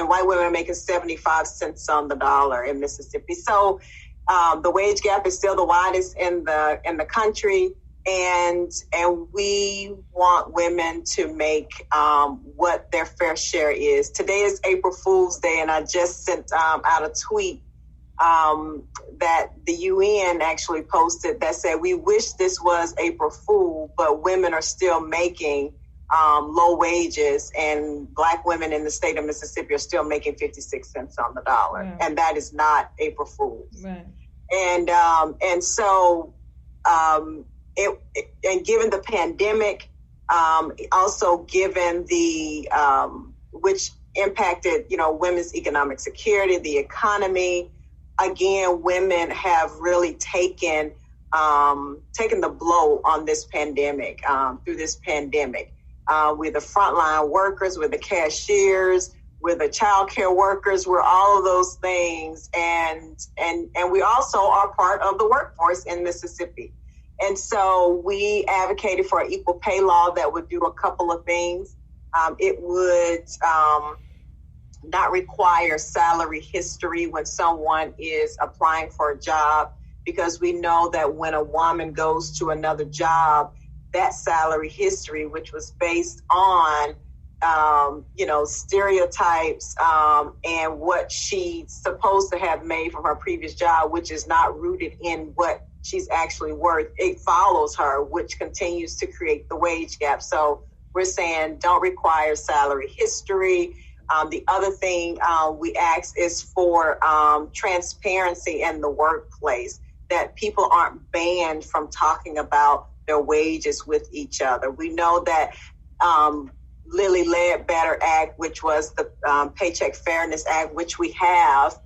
[SPEAKER 5] white women are making 75 cents on the dollar in Mississippi. So the wage gap is still the widest in the country. And we want women to make what their fair share is. Today is April Fool's Day, and I just sent out a tweet that the UN actually posted that said, we wish this was April Fool, but women are still making low wages, and Black women in the state of Mississippi are still making 56 cents on the dollar. Yeah. And that is not April Fool's. Right. And so and given the pandemic, also given the which impacted, women's economic security, the economy. Again, women have really taken the blow on this pandemic, through this pandemic. We're the frontline workers, we're the cashiers, we're the childcare workers, we're all of those things. And we also are part of the workforce in Mississippi. And so we advocated for an equal pay law that would do a couple of things. It would not require salary history when someone is applying for a job, because we know that when a woman goes to another job, that salary history, which was based on, stereotypes and what she's supposed to have made from her previous job, which is not rooted in what she's actually worth, it follows her, which continues to create the wage gap. So we're saying don't require salary history. The other thing we ask is for transparency in the workplace, that people aren't banned from talking about their wages with each other. We know that Lilly Ledbetter Act, which was the Paycheck Fairness Act, which we have,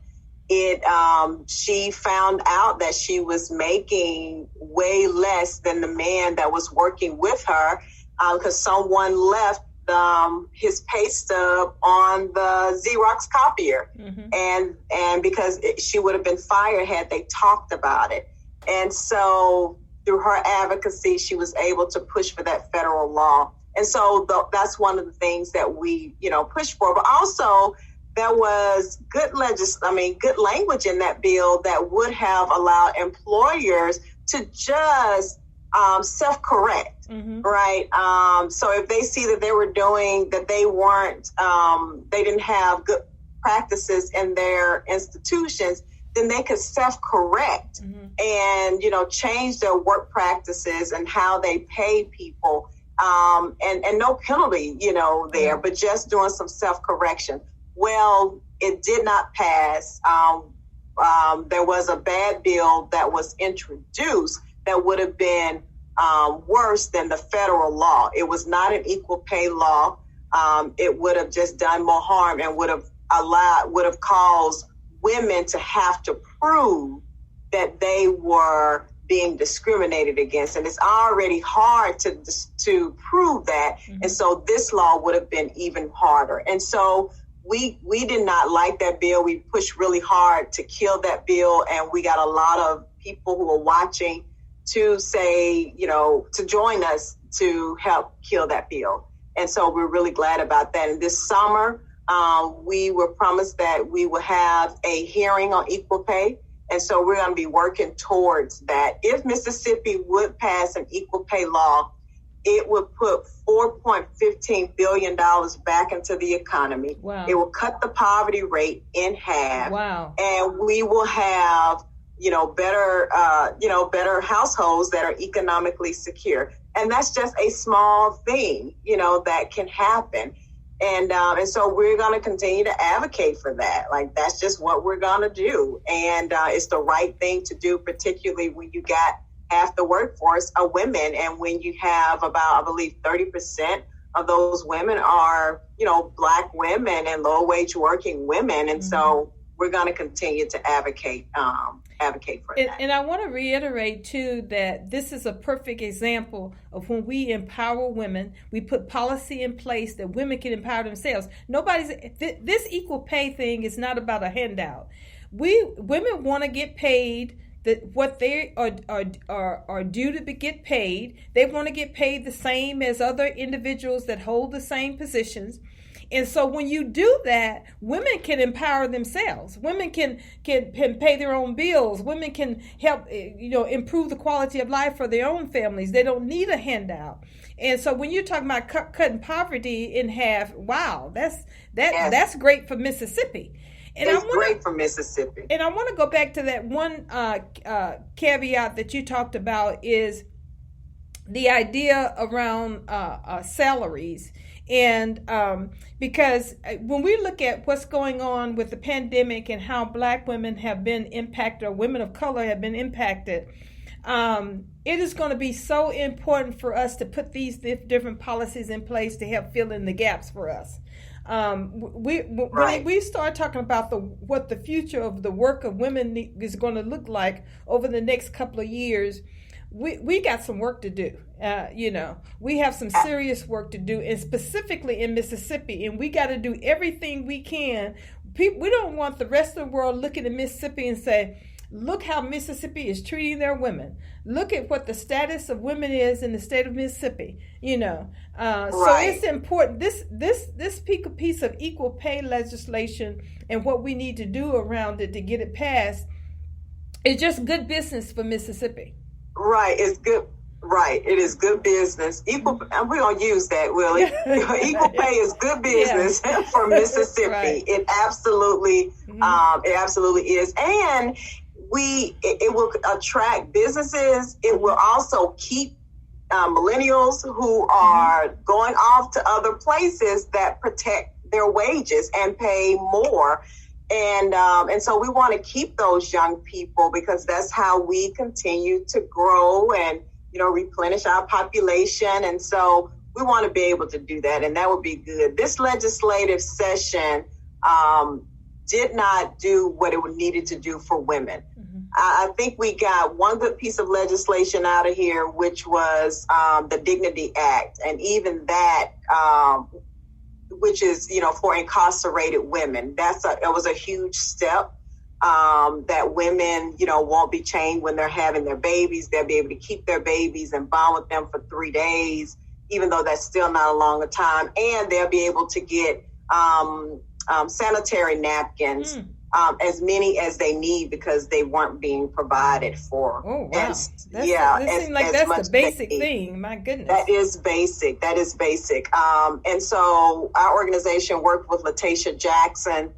[SPEAKER 5] she found out that she was making way less than the man that was working with her, because someone left his pay stub on the Xerox copier. Mm-hmm. And because she would have been fired had they talked about it. And so through her advocacy, she was able to push for that federal law. And so that's one of the things that we, push for. But also there was good language in that bill that would have allowed employers to just self-correct, mm-hmm. right? So if they see that they didn't have good practices in their institutions, then they could self-correct, mm-hmm. and, change their work practices and how they pay people, and no penalty, there, but just doing some self-correction. Well, it did not pass. There was a bad bill that was introduced that would have been worse than the federal law. It was not an equal pay law. It would have just done more harm and would have caused women to have to prove that they were being discriminated against. And it's already hard to prove that. Mm-hmm. And so this law would have been even harder. And so we did not like that bill. We pushed really hard to kill that bill. And we got a lot of people who are watching to say, to join us to help kill that bill. And so we're really glad about that. And this summer, we were promised that we will have a hearing on equal pay. And so we're going to be working towards that. If Mississippi would pass an equal pay law, it would put $4.15 billion back into the economy. Wow. It will cut the poverty rate in half. Wow. And we will have, better households that are economically secure. And that's just a small thing, that can happen. And so we're going to continue to advocate for that. Like, that's just what we're going to do. And it's the right thing to do, particularly when you got half the workforce are women. And when you have about, I believe, 30% of those women are, Black women and low wage working women. And so we're going to continue to advocate for that.
[SPEAKER 2] And I want to reiterate, too, that this is a perfect example of when we empower women, we put policy in place that women can empower themselves. This equal pay thing is not about a handout. Women want to get paid what they are due to get paid. They want to get paid the same as other individuals that hold the same positions. And so when you do that, women can empower themselves. Women can pay their own bills. Women can help, improve the quality of life for their own families. They don't need a handout. And so when you're talking about cutting poverty in half, wow, that's great for Mississippi. And
[SPEAKER 5] it's great for Mississippi.
[SPEAKER 2] And I want to go back to that one caveat that you talked about, is the idea around salaries. And because when we look at what's going on with the pandemic and how Black women have been impacted, or women of color have been impacted, it is going to be so important for us to put these different policies in place to help fill in the gaps for us. When we start talking about what the future of the work of women is going to look like over the next couple of years, we got some work to do. We have some serious work to do, and specifically in Mississippi, and we got to do everything we can. We don't want the rest of the world looking at Mississippi and say, look how Mississippi is treating their women. Look at what the status of women is in the state of Mississippi. So it's important. This piece of equal pay legislation and what we need to do around it to get it passed is just good business for Mississippi.
[SPEAKER 5] Right, it's good. Right, it is good business. Equal, and we're gonna use that, Willie. Equal pay is good business for Mississippi. Right. It absolutely is, and it will attract businesses. It will also keep millennials who are going off to other places that protect their wages and pay more. And so we want to keep those young people, because that's how we continue to grow and, replenish our population. And so we want to be able to do that. And that would be good. This legislative session did not do what it needed to do for women. I think we got one good piece of legislation out of here, which was the Dignity Act. And even that, which is, for incarcerated women. It was a huge step, that women, won't be chained when they're having their babies. They'll be able to keep their babies and bond with them for 3 days, even though that's still not a long time. And they'll be able to get sanitary napkins, as many as they need, because they weren't being provided for.
[SPEAKER 2] Oh, wow. It seems like that's the basic thing. My goodness.
[SPEAKER 5] That is basic. And so our organization worked with Latasha Jackson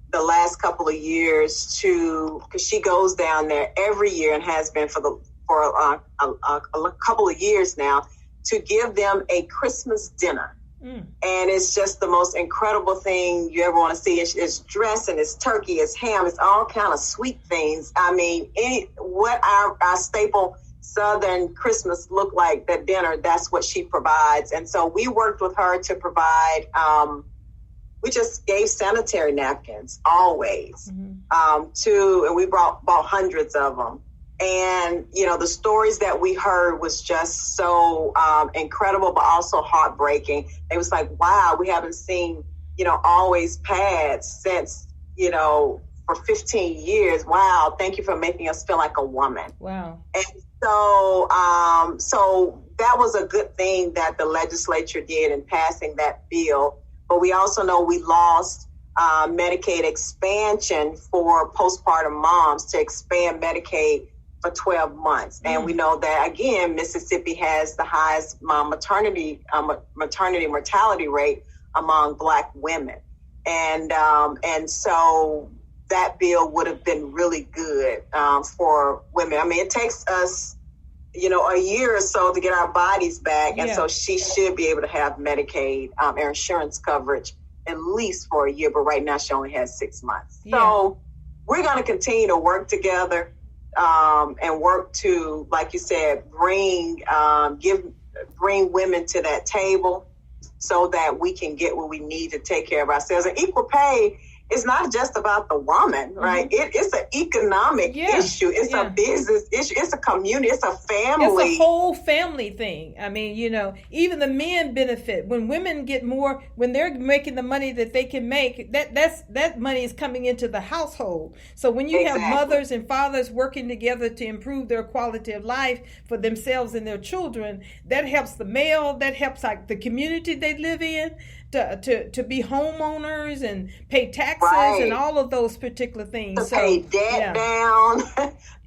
[SPEAKER 5] the last couple of years because she goes down there every year and has been for a couple of years now, to give them a Christmas dinner. And it's just the most incredible thing you ever want to see. It's dressing, it's turkey, it's ham, it's all kind of sweet things. I mean, what our staple Southern Christmas look like, that dinner, that's what she provides. And so we worked with her to provide, we just gave sanitary napkins always, and we bought hundreds of them. And, the stories that we heard was just so incredible, but also heartbreaking. It was like, wow, we haven't seen, always pads since, for 15 years. Wow. Thank you for making us feel like a woman.
[SPEAKER 2] Wow.
[SPEAKER 5] And so, so that was a good thing that the legislature did in passing that bill. But we also know we lost Medicaid expansion for postpartum moms, to expand Medicaid for 12 months. And we know that, again, Mississippi has the highest maternity mortality rate among Black women. And so that bill would have been really good for women. I mean, it takes us a year or so to get our bodies back. And so she should be able to have Medicaid or insurance coverage at least for a year. But right now she only has 6 months. Yeah. So we're going to continue to work together and work to, like you said, bring women to that table so that we can get what we need to take care of ourselves. And equal pay is not just about the woman, right? Mm-hmm. It's an economic issue. It's a business issue. It's a community. It's a family.
[SPEAKER 2] It's a whole family thing. I mean, even the men benefit when women get more, when they're making the money that they can make. That money is coming into the household. So when you have mothers and fathers working together to improve their quality of life for themselves and their children, that helps the male. That helps like the community they live in. To be homeowners and pay taxes and all of those particular things.
[SPEAKER 5] To pay debt down,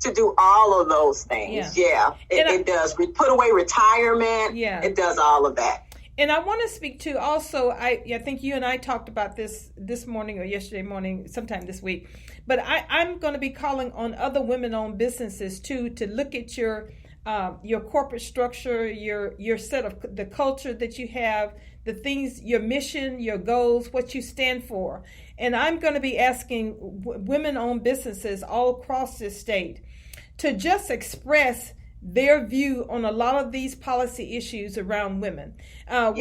[SPEAKER 5] to do all of those things. It does. We put away retirement. It does all of that.
[SPEAKER 2] And I want to speak to also, I think you and I talked about this morning or yesterday morning, sometime this week, but I'm going to be calling on other women-owned businesses too to look at your corporate structure, your set of the culture that you have, the things, your mission, your goals, what you stand for. And I'm going to be asking women-owned businesses all across this state to just express their view on a lot of these policy issues around women. If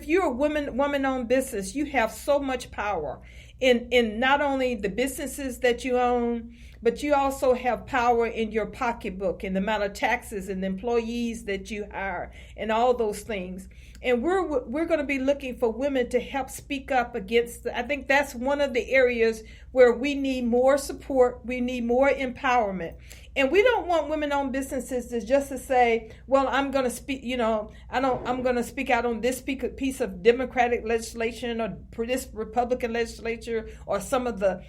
[SPEAKER 2] you're a woman-owned business, you have so much power in not only the businesses that you own, but you also have power in your pocketbook and the amount of taxes and the employees that you hire and all those things. And we're going to be looking for women to help speak up against. I think that's one of the areas where we need more support. We need more empowerment. And we don't want women-owned businesses to just to say, well, I'm going to speak, I'm going to speak out on this piece of Democratic legislation or this Republican legislature or some of the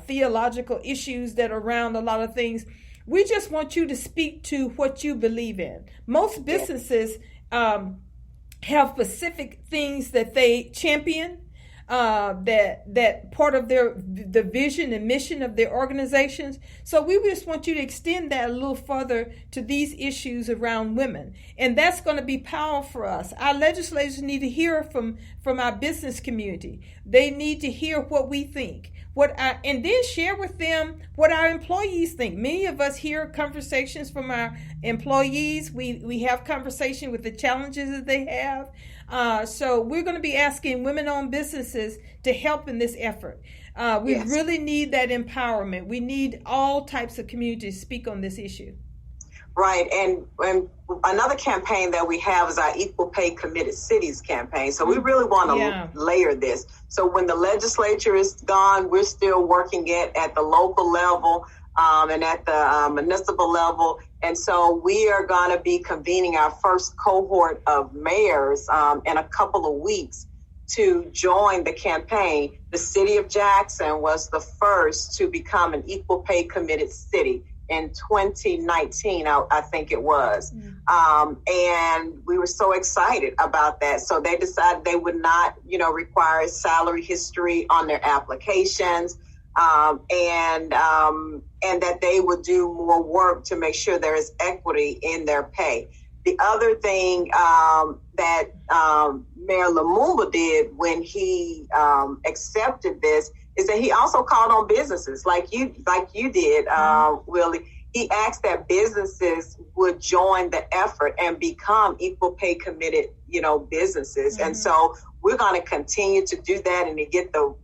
[SPEAKER 2] theological issues that are around a lot of things. We just want you to speak to what you believe in. Most businesses have specific things that they champion, that part of the vision and mission of their organizations. So we just want you to extend that a little further to these issues around women. And that's going to be powerful for us. Our legislators need to hear from our business community. They need to hear what we think. And then share with them what our employees think. Many of us hear conversations from our employees. We have conversation with the challenges that they have. So we're going to be asking women-owned businesses to help in this effort. We really need that empowerment. We need all types of communities to speak on this issue.
[SPEAKER 5] Right. And another campaign that we have is our Equal Pay Committed Cities campaign. So we really want to layer this. So when the legislature is gone, we're still working it at the local level and at the municipal level. And so we are going to be convening our first cohort of mayors in a couple of weeks to join the campaign. The city of Jackson was the first to become an Equal Pay Committed City in 2019, I think it was. And we were so excited about that. So they decided they would not, require salary history on their applications, and that they would do more work to make sure there is equity in their pay. The other thing that Mayor Lumumba did when he accepted this is that he also called on businesses like you did, Willie. He asked that businesses would join the effort and become equal pay committed, businesses. And so we're going to continue to do that and to get the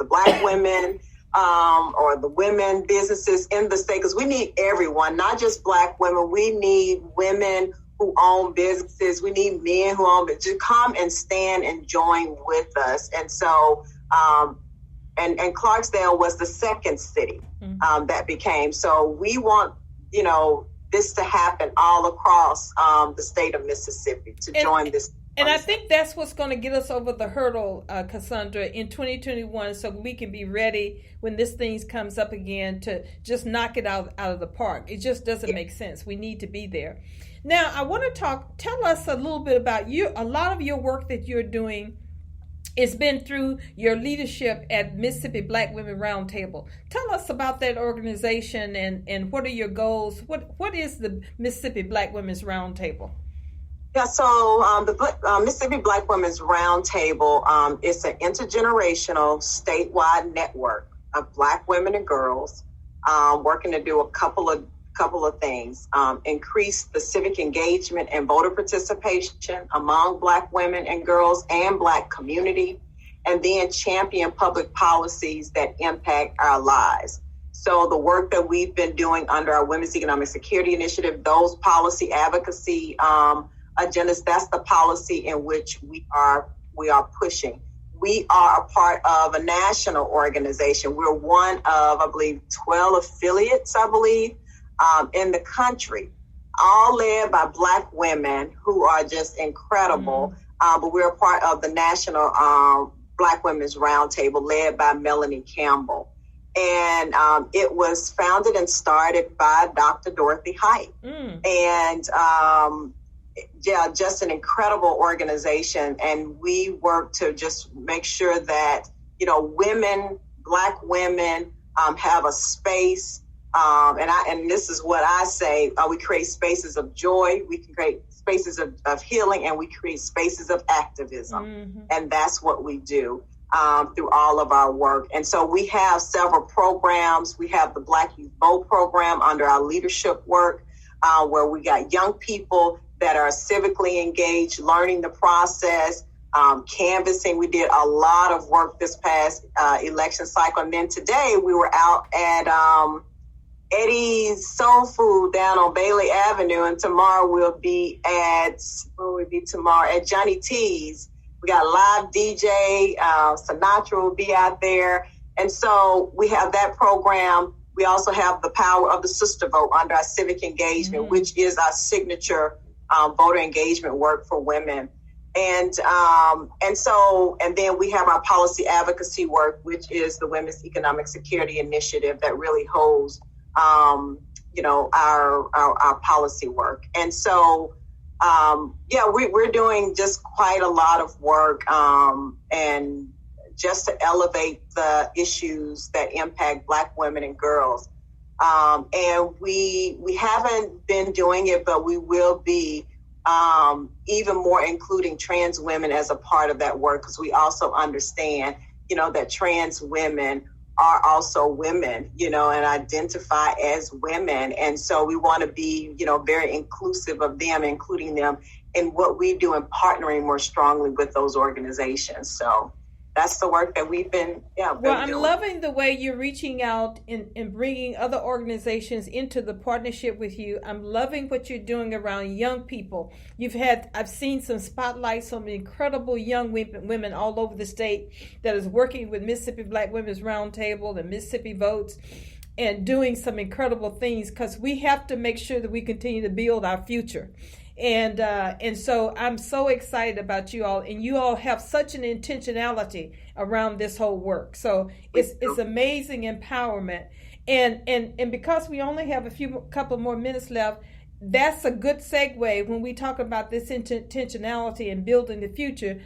[SPEAKER 5] Black women or the women businesses in the state, because we need everyone, not just Black women. We need women who own businesses. We need men who own businesses to come and stand and join with us. And so, and Clarksdale was the second city that became. So we want, this to happen all across the state of Mississippi to join this.
[SPEAKER 2] And I think that's what's going to get us over the hurdle, Cassandra, in 2021, so we can be ready when this thing comes up again to just knock it out of the park. It just doesn't make sense. We need to be there. Now, I want to tell us a little bit about you, a lot of your work that you're doing it's been through your leadership at Mississippi Black Women Roundtable. Tell us about that organization and what are your goals? What is the Mississippi Black Women's Roundtable?
[SPEAKER 5] Yeah, so the Mississippi Black Women's Roundtable is an intergenerational statewide network of Black women and girls working to do a couple of things. Increase the civic engagement and voter participation among Black women and girls and Black community, and then champion public policies that impact our lives. So the work that we've been doing under our Women's Economic Security Initiative, those policy advocacy agendas, that's the policy in which we are pushing. We are a part of a national organization. We're one of, I believe, 12 affiliates, in the country, all led by Black women who are just incredible. But we're a part of the National Black Women's Roundtable led by Melanie Campbell. And it was founded and started by Dr. Dorothy Height. And just an incredible organization. And we work to just make sure that, women, Black women have a space. And this is what I say, we create spaces of joy, we can create spaces of healing, and we create spaces of activism. And that's what we do through all of our work. And so we have several programs. We have the Black Youth Vote program under our leadership work, where we got young people that are civically engaged, learning the process, canvassing. We did a lot of work this past election cycle. And then today we were out at Eddie's Soul Food down on Bailey Avenue, and tomorrow we'll be at Johnny T's. We got a live DJ, Sinatra will be out there, and so we have that program. We also have the Power of the Sister Vote under our civic engagement, which is our signature voter engagement work for women, and then we have our policy advocacy work, which is the Women's Economic Security Initiative that really holds our policy work. And so, we're doing just quite a lot of work, and just to elevate the issues that impact Black women and girls. And we haven't been doing it, but we will be even more including trans women as a part of that work, because we also understand, that trans women are also women, and identify as women. And so we want to be, very inclusive of them, including them in what we do and partnering more strongly with those organizations. So that's the work that we've been doing.
[SPEAKER 2] I'm loving the way you're reaching out and bringing other organizations into the partnership with you. I'm loving what you're doing around young people. I've seen some spotlights on incredible young women all over the state that is working with Mississippi Black Women's Roundtable and Mississippi Votes and doing some incredible things, because we have to make sure that we continue to build our future. And so I'm so excited about you all, and you all have such an intentionality around this whole work. So it's amazing empowerment. And because we only have a couple more minutes left, that's a good segue when we talk about this intentionality and building the future.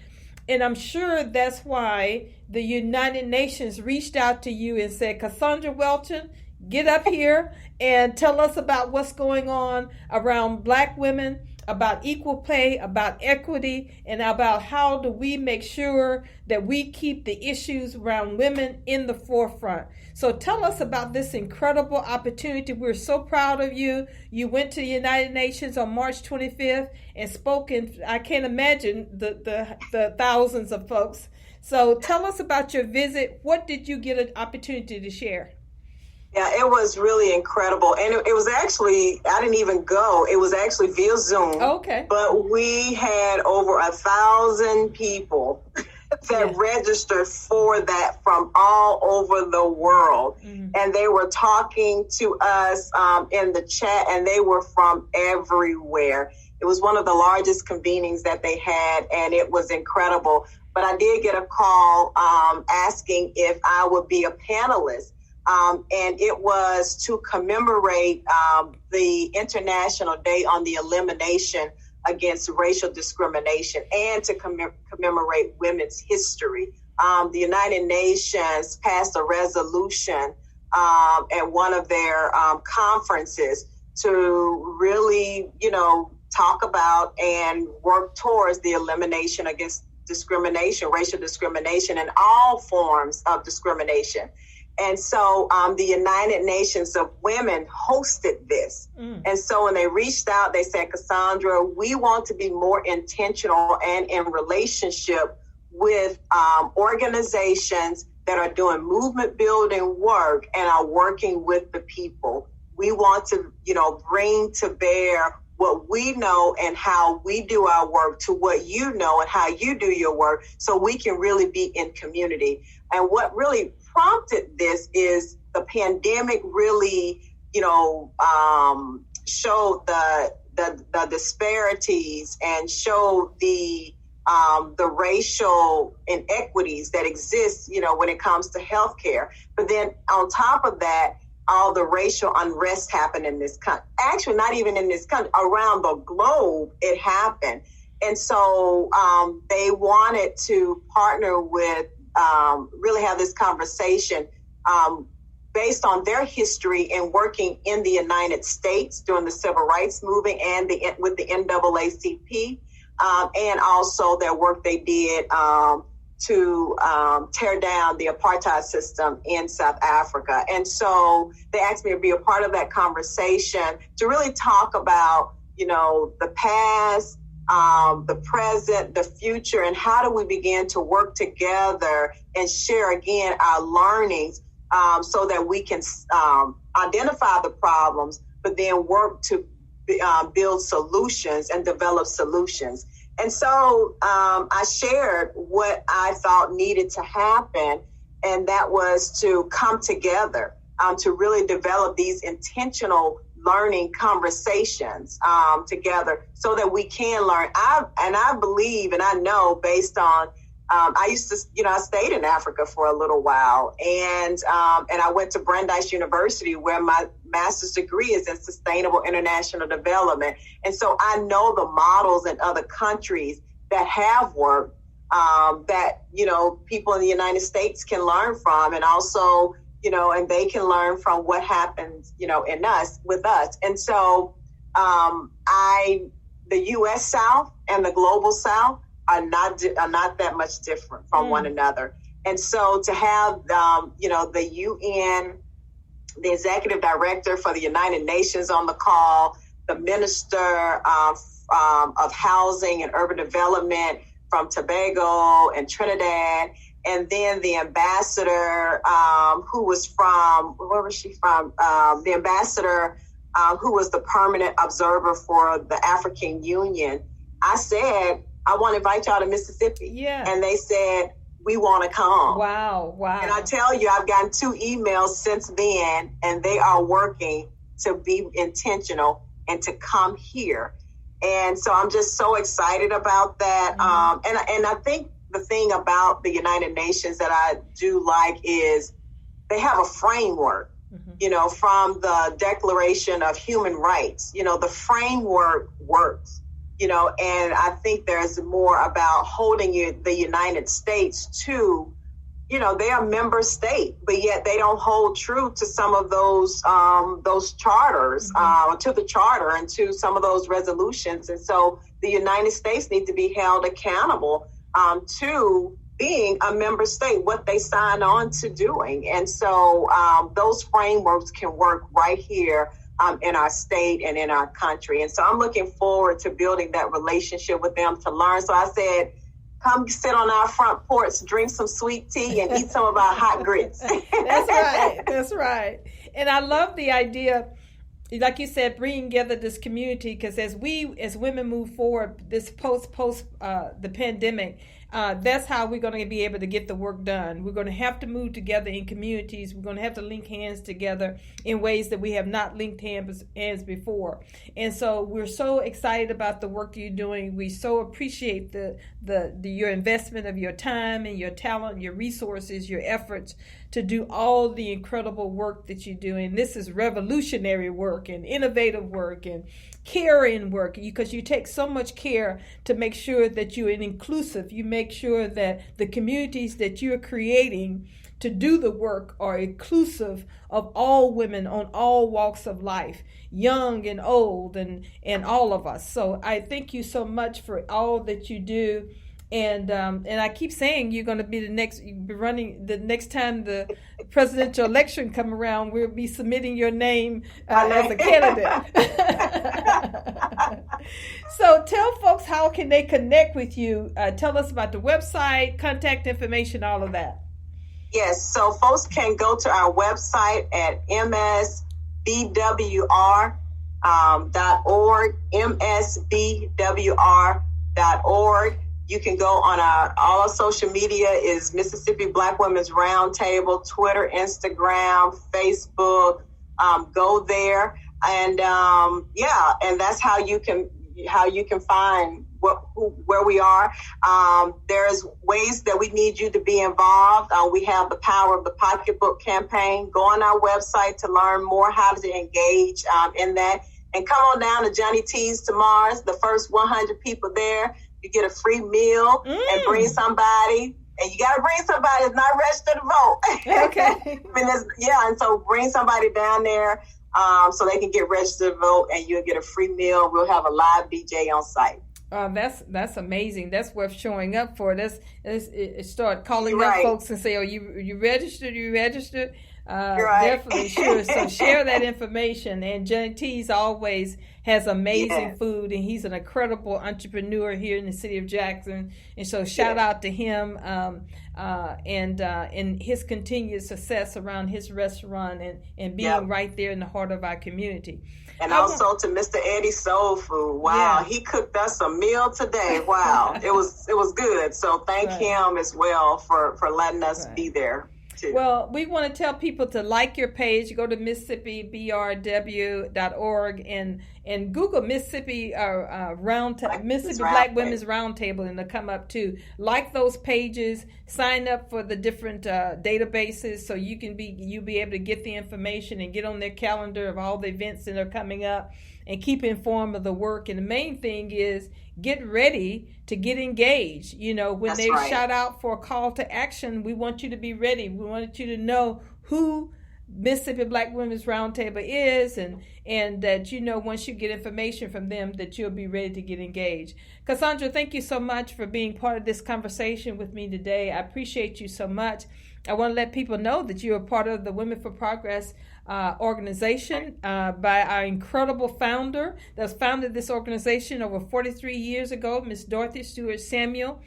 [SPEAKER 2] And I'm sure that's why the United Nations reached out to you and said, Cassandra Welchlion, get up here and tell us about what's going on around Black women, about equal pay, about equity, and about how do we make sure that we keep the issues around women in the forefront. So tell us about this incredible opportunity. We're so proud of you. You went to the United Nations on March 25th and spoke, and I can't imagine the thousands of folks. So tell us about your visit. What did you get an opportunity to share?
[SPEAKER 5] Yeah, it was really incredible. And it was actually, I didn't even go. It was actually via Zoom.
[SPEAKER 2] Okay.
[SPEAKER 5] But we had over 1,000 people that registered for that from all over the world. And they were talking to us in the chat, and they were from everywhere. It was one of the largest convenings that they had, and it was incredible. But I did get a call asking if I would be a panelist. And it was to commemorate the International Day on the Elimination against racial discrimination and to commemorate women's history. The United Nations passed a resolution at one of their conferences to really, talk about and work towards the elimination against discrimination, racial discrimination, and all forms of discrimination. And so the United Nations of Women hosted this. And so when they reached out, they said, Cassandra, we want to be more intentional and in relationship with organizations that are doing movement building work and are working with the people. We want to, bring to bear what we know and how we do our work to what you know and how you do your work, so we can really be in community. And what really prompted this is the pandemic really, showed the disparities and showed the racial inequities that exist, when it comes to healthcare. But then on top of that, all the racial unrest happened in this country. Actually, not even in this country, around the globe, it happened. And so they wanted to partner with, really have this conversation based on their history in working in the United States during the Civil Rights Movement and with the NAACP, and also their work they did to tear down the apartheid system in South Africa. And so they asked me to be a part of that conversation to really talk about, the past, the present, the future, and how do we begin to work together and share again our learnings so that we can identify the problems, but then work to build solutions and develop solutions. And so I shared what I thought needed to happen, and that was to come together to really develop these intentional learning conversations together so that we can learn. I believe and I know based on, I used to, I stayed in Africa for a little while, and I went to Brandeis University where my master's degree is in sustainable international development. And so I know the models in other countries that have worked that, people in the United States can learn from, and also, and they can learn from what happens, with us. And so the U.S. South and the global South are not that much different from one another. And so to have, the UN, the executive director for the United Nations on the call, the minister of housing and urban development from Tobago and Trinidad, and then the ambassador who was from, where was she from? The ambassador who was the permanent observer for the African Union. I said, I want to invite y'all to Mississippi.
[SPEAKER 2] Yeah.
[SPEAKER 5] And they said, we want to come.
[SPEAKER 2] Wow.
[SPEAKER 5] And I tell you, I've gotten 2 emails since then, and they are working to be intentional and to come here. And so I'm just so excited about that. And I think the thing about the United Nations that I do like is they have a framework, from the Declaration of Human Rights. The framework works. And I think there's more about holding the United States to, they are a member state, but yet they don't hold true to some of those charters, to the charter and to some of those resolutions. And so the United States need to be held accountable to being a member state, what they signed on to doing. And so those frameworks can work right here in our state and in our country. And so I'm looking forward to building that relationship with them to learn. So I said, come sit on our front porch, drink some sweet tea, and eat some of our hot grits.
[SPEAKER 2] That's right. And I love the idea, like you said, bringing together this community, because as women move forward, this post the pandemic, that's how we're going to be able to get the work done. We're going to have to move together in communities. We're going to have to link hands together in ways that we have not linked hands before. And so we're so excited about the work that you're doing. We so appreciate your investment of your time and your talent, your resources, your efforts to do all the incredible work that you're doing. This is revolutionary work and innovative work, and caring work, because you take so much care to make sure that you're inclusive. You make sure that the communities that you're creating to do the work are inclusive of all women on all walks of life, young and old, and all of us. So I thank you so much for all that you do. And I keep saying you're going to be running the next time the presidential election come around. We'll be submitting your name as a candidate. So tell folks, how can they connect with you? Tell us about the website, contact information, all of that.
[SPEAKER 5] Yes, so folks can go to our website at msbwr.org, msbwr.org. You can go on all our social media is Mississippi Black Women's Roundtable, Twitter, Instagram, Facebook. Go there, and and that's how you can find where we are. There's ways that we need you to be involved. We have the Power of the Pocketbook campaign. Go on our website to learn more how to engage in that. And come on down to Johnny T's tomorrow. The first 100 people there, you get a free meal and bring somebody. And you got to bring somebody that's not registered to vote.
[SPEAKER 2] Okay.
[SPEAKER 5] And so bring somebody down there so they can get registered to vote, and you'll get a free meal. We'll have a live DJ on site.
[SPEAKER 2] That's amazing. That's worth showing up for. Start calling
[SPEAKER 5] You're
[SPEAKER 2] up
[SPEAKER 5] right.
[SPEAKER 2] folks and say, "Oh, you registered? You registered?"
[SPEAKER 5] Right.
[SPEAKER 2] Definitely, sure. So share that information. And Johnny T's always has amazing food, and he's an incredible entrepreneur here in the city of Jackson. And so shout out to him and his continued success around his restaurant and being right there in the heart of our community.
[SPEAKER 5] And also to Mr. Eddie Soul Food. Wow, he cooked us a meal today. Wow, it was good. So thank him as well for letting us be there.
[SPEAKER 2] Well, we want to tell people to like your page. Go to MississippiBRW.org and Google Mississippi Mississippi Black Women's Roundtable, and they'll come up too. Like those pages. Sign up for the different databases so you'll be able to get the information and get on their calendar of all the events that are coming up, and keep informed of the work. And the main thing is get ready to get engaged. When they shout out for a call to action, we want you to be ready. We want you to know who Mississippi Black Women's Roundtable is, and that once you get information from them, that you'll be ready to get engaged. Cassandra, thank you so much for being part of this conversation with me today. I appreciate you so much. I want to let people know that you are part of the Women for Progress organization by our incredible founder that's founded this organization over 43 years ago, Miss Dorothy Stewart Samuel.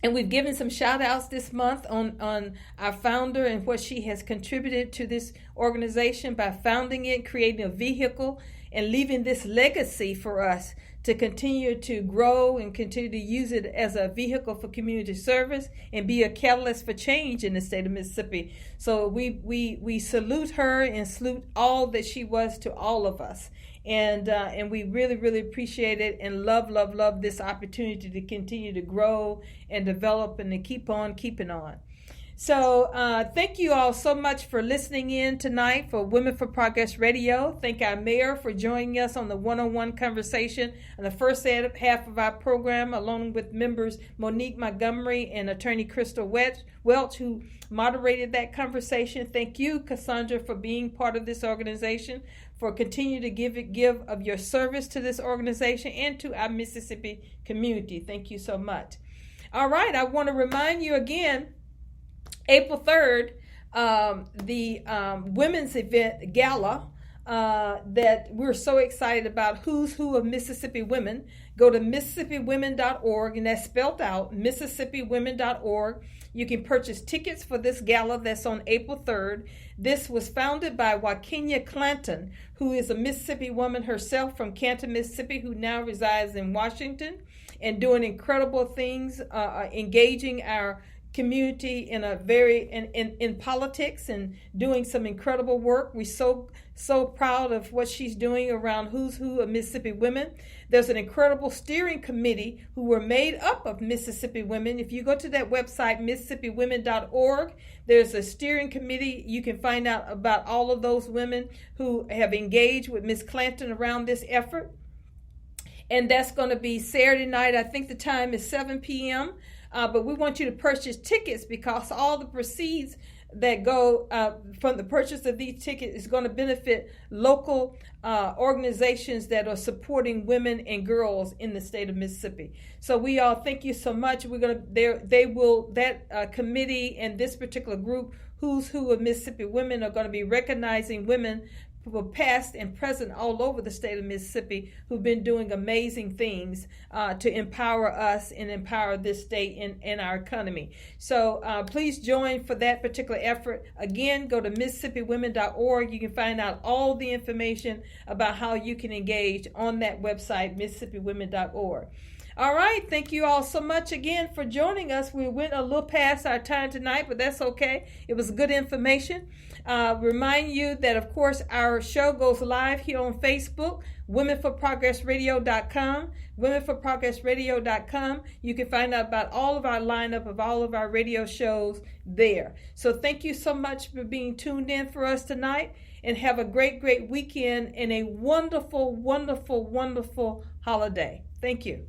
[SPEAKER 2] And we've given some shout outs this month on our founder and what she has contributed to this organization by founding it, creating a vehicle, and leaving this legacy for us to continue to grow and continue to use it as a vehicle for community service and be a catalyst for change in the state of Mississippi. So we salute her and salute all that she was to all of us. And we really, really appreciate it and love this opportunity to continue to grow and develop and to keep on keeping on. So thank you all so much for listening in tonight for Women for Progress Radio. Thank our mayor for joining us on the one-on-one conversation on the first half of our program, along with members Monique Montgomery and attorney Crystal Welch, who moderated that conversation. Thank you, Cassandra, for being part of this organization, for continuing to give of your service to this organization and to our Mississippi community. Thank you so much. All right, I want to remind you again, April 3rd, the women's event gala that we're so excited about, Who's Who of Mississippi Women. Go to MississippiWomen.org, and that's spelled out, MississippiWomen.org. You can purchase tickets for this gala that's on April 3rd. This was founded by Wakenya Clanton, who is a Mississippi woman herself from Canton, Mississippi, who now resides in Washington and doing incredible things, engaging our community in a very in politics and doing some incredible work. We're so proud of what she's doing around Who's Who of Mississippi Women. There's an incredible steering committee who were made up of Mississippi women. If you go to that website, MississippiWomen.org, there's a steering committee. You can find out about all of those women who have engaged with Ms. Clanton around this effort. And that's going to be Saturday night. I think the time is 7 p.m. But we want you to purchase tickets, because all the proceeds that go from the purchase of these tickets is going to benefit local organizations that are supporting women and girls in the state of Mississippi. So we all thank you so much. We're going to that committee and this particular group, Who's Who of Mississippi Women, are going to be recognizing women who are past and present all over the state of Mississippi who've been doing amazing things to empower us and empower this state and our economy. So please join for that particular effort. Again, go to MississippiWomen.org. You can find out all the information about how you can engage on that website, MississippiWomen.org. All right. Thank you all so much again for joining us. We went a little past our time tonight, but that's okay. It was good information. Remind you that, of course, our show goes live here on Facebook, WomenForProgressRadio.com, WomenForProgressRadio.com. You can find out about all of our lineup of all of our radio shows there. So thank you so much for being tuned in for us tonight, and have a great, great weekend and a wonderful, wonderful, wonderful holiday. Thank you.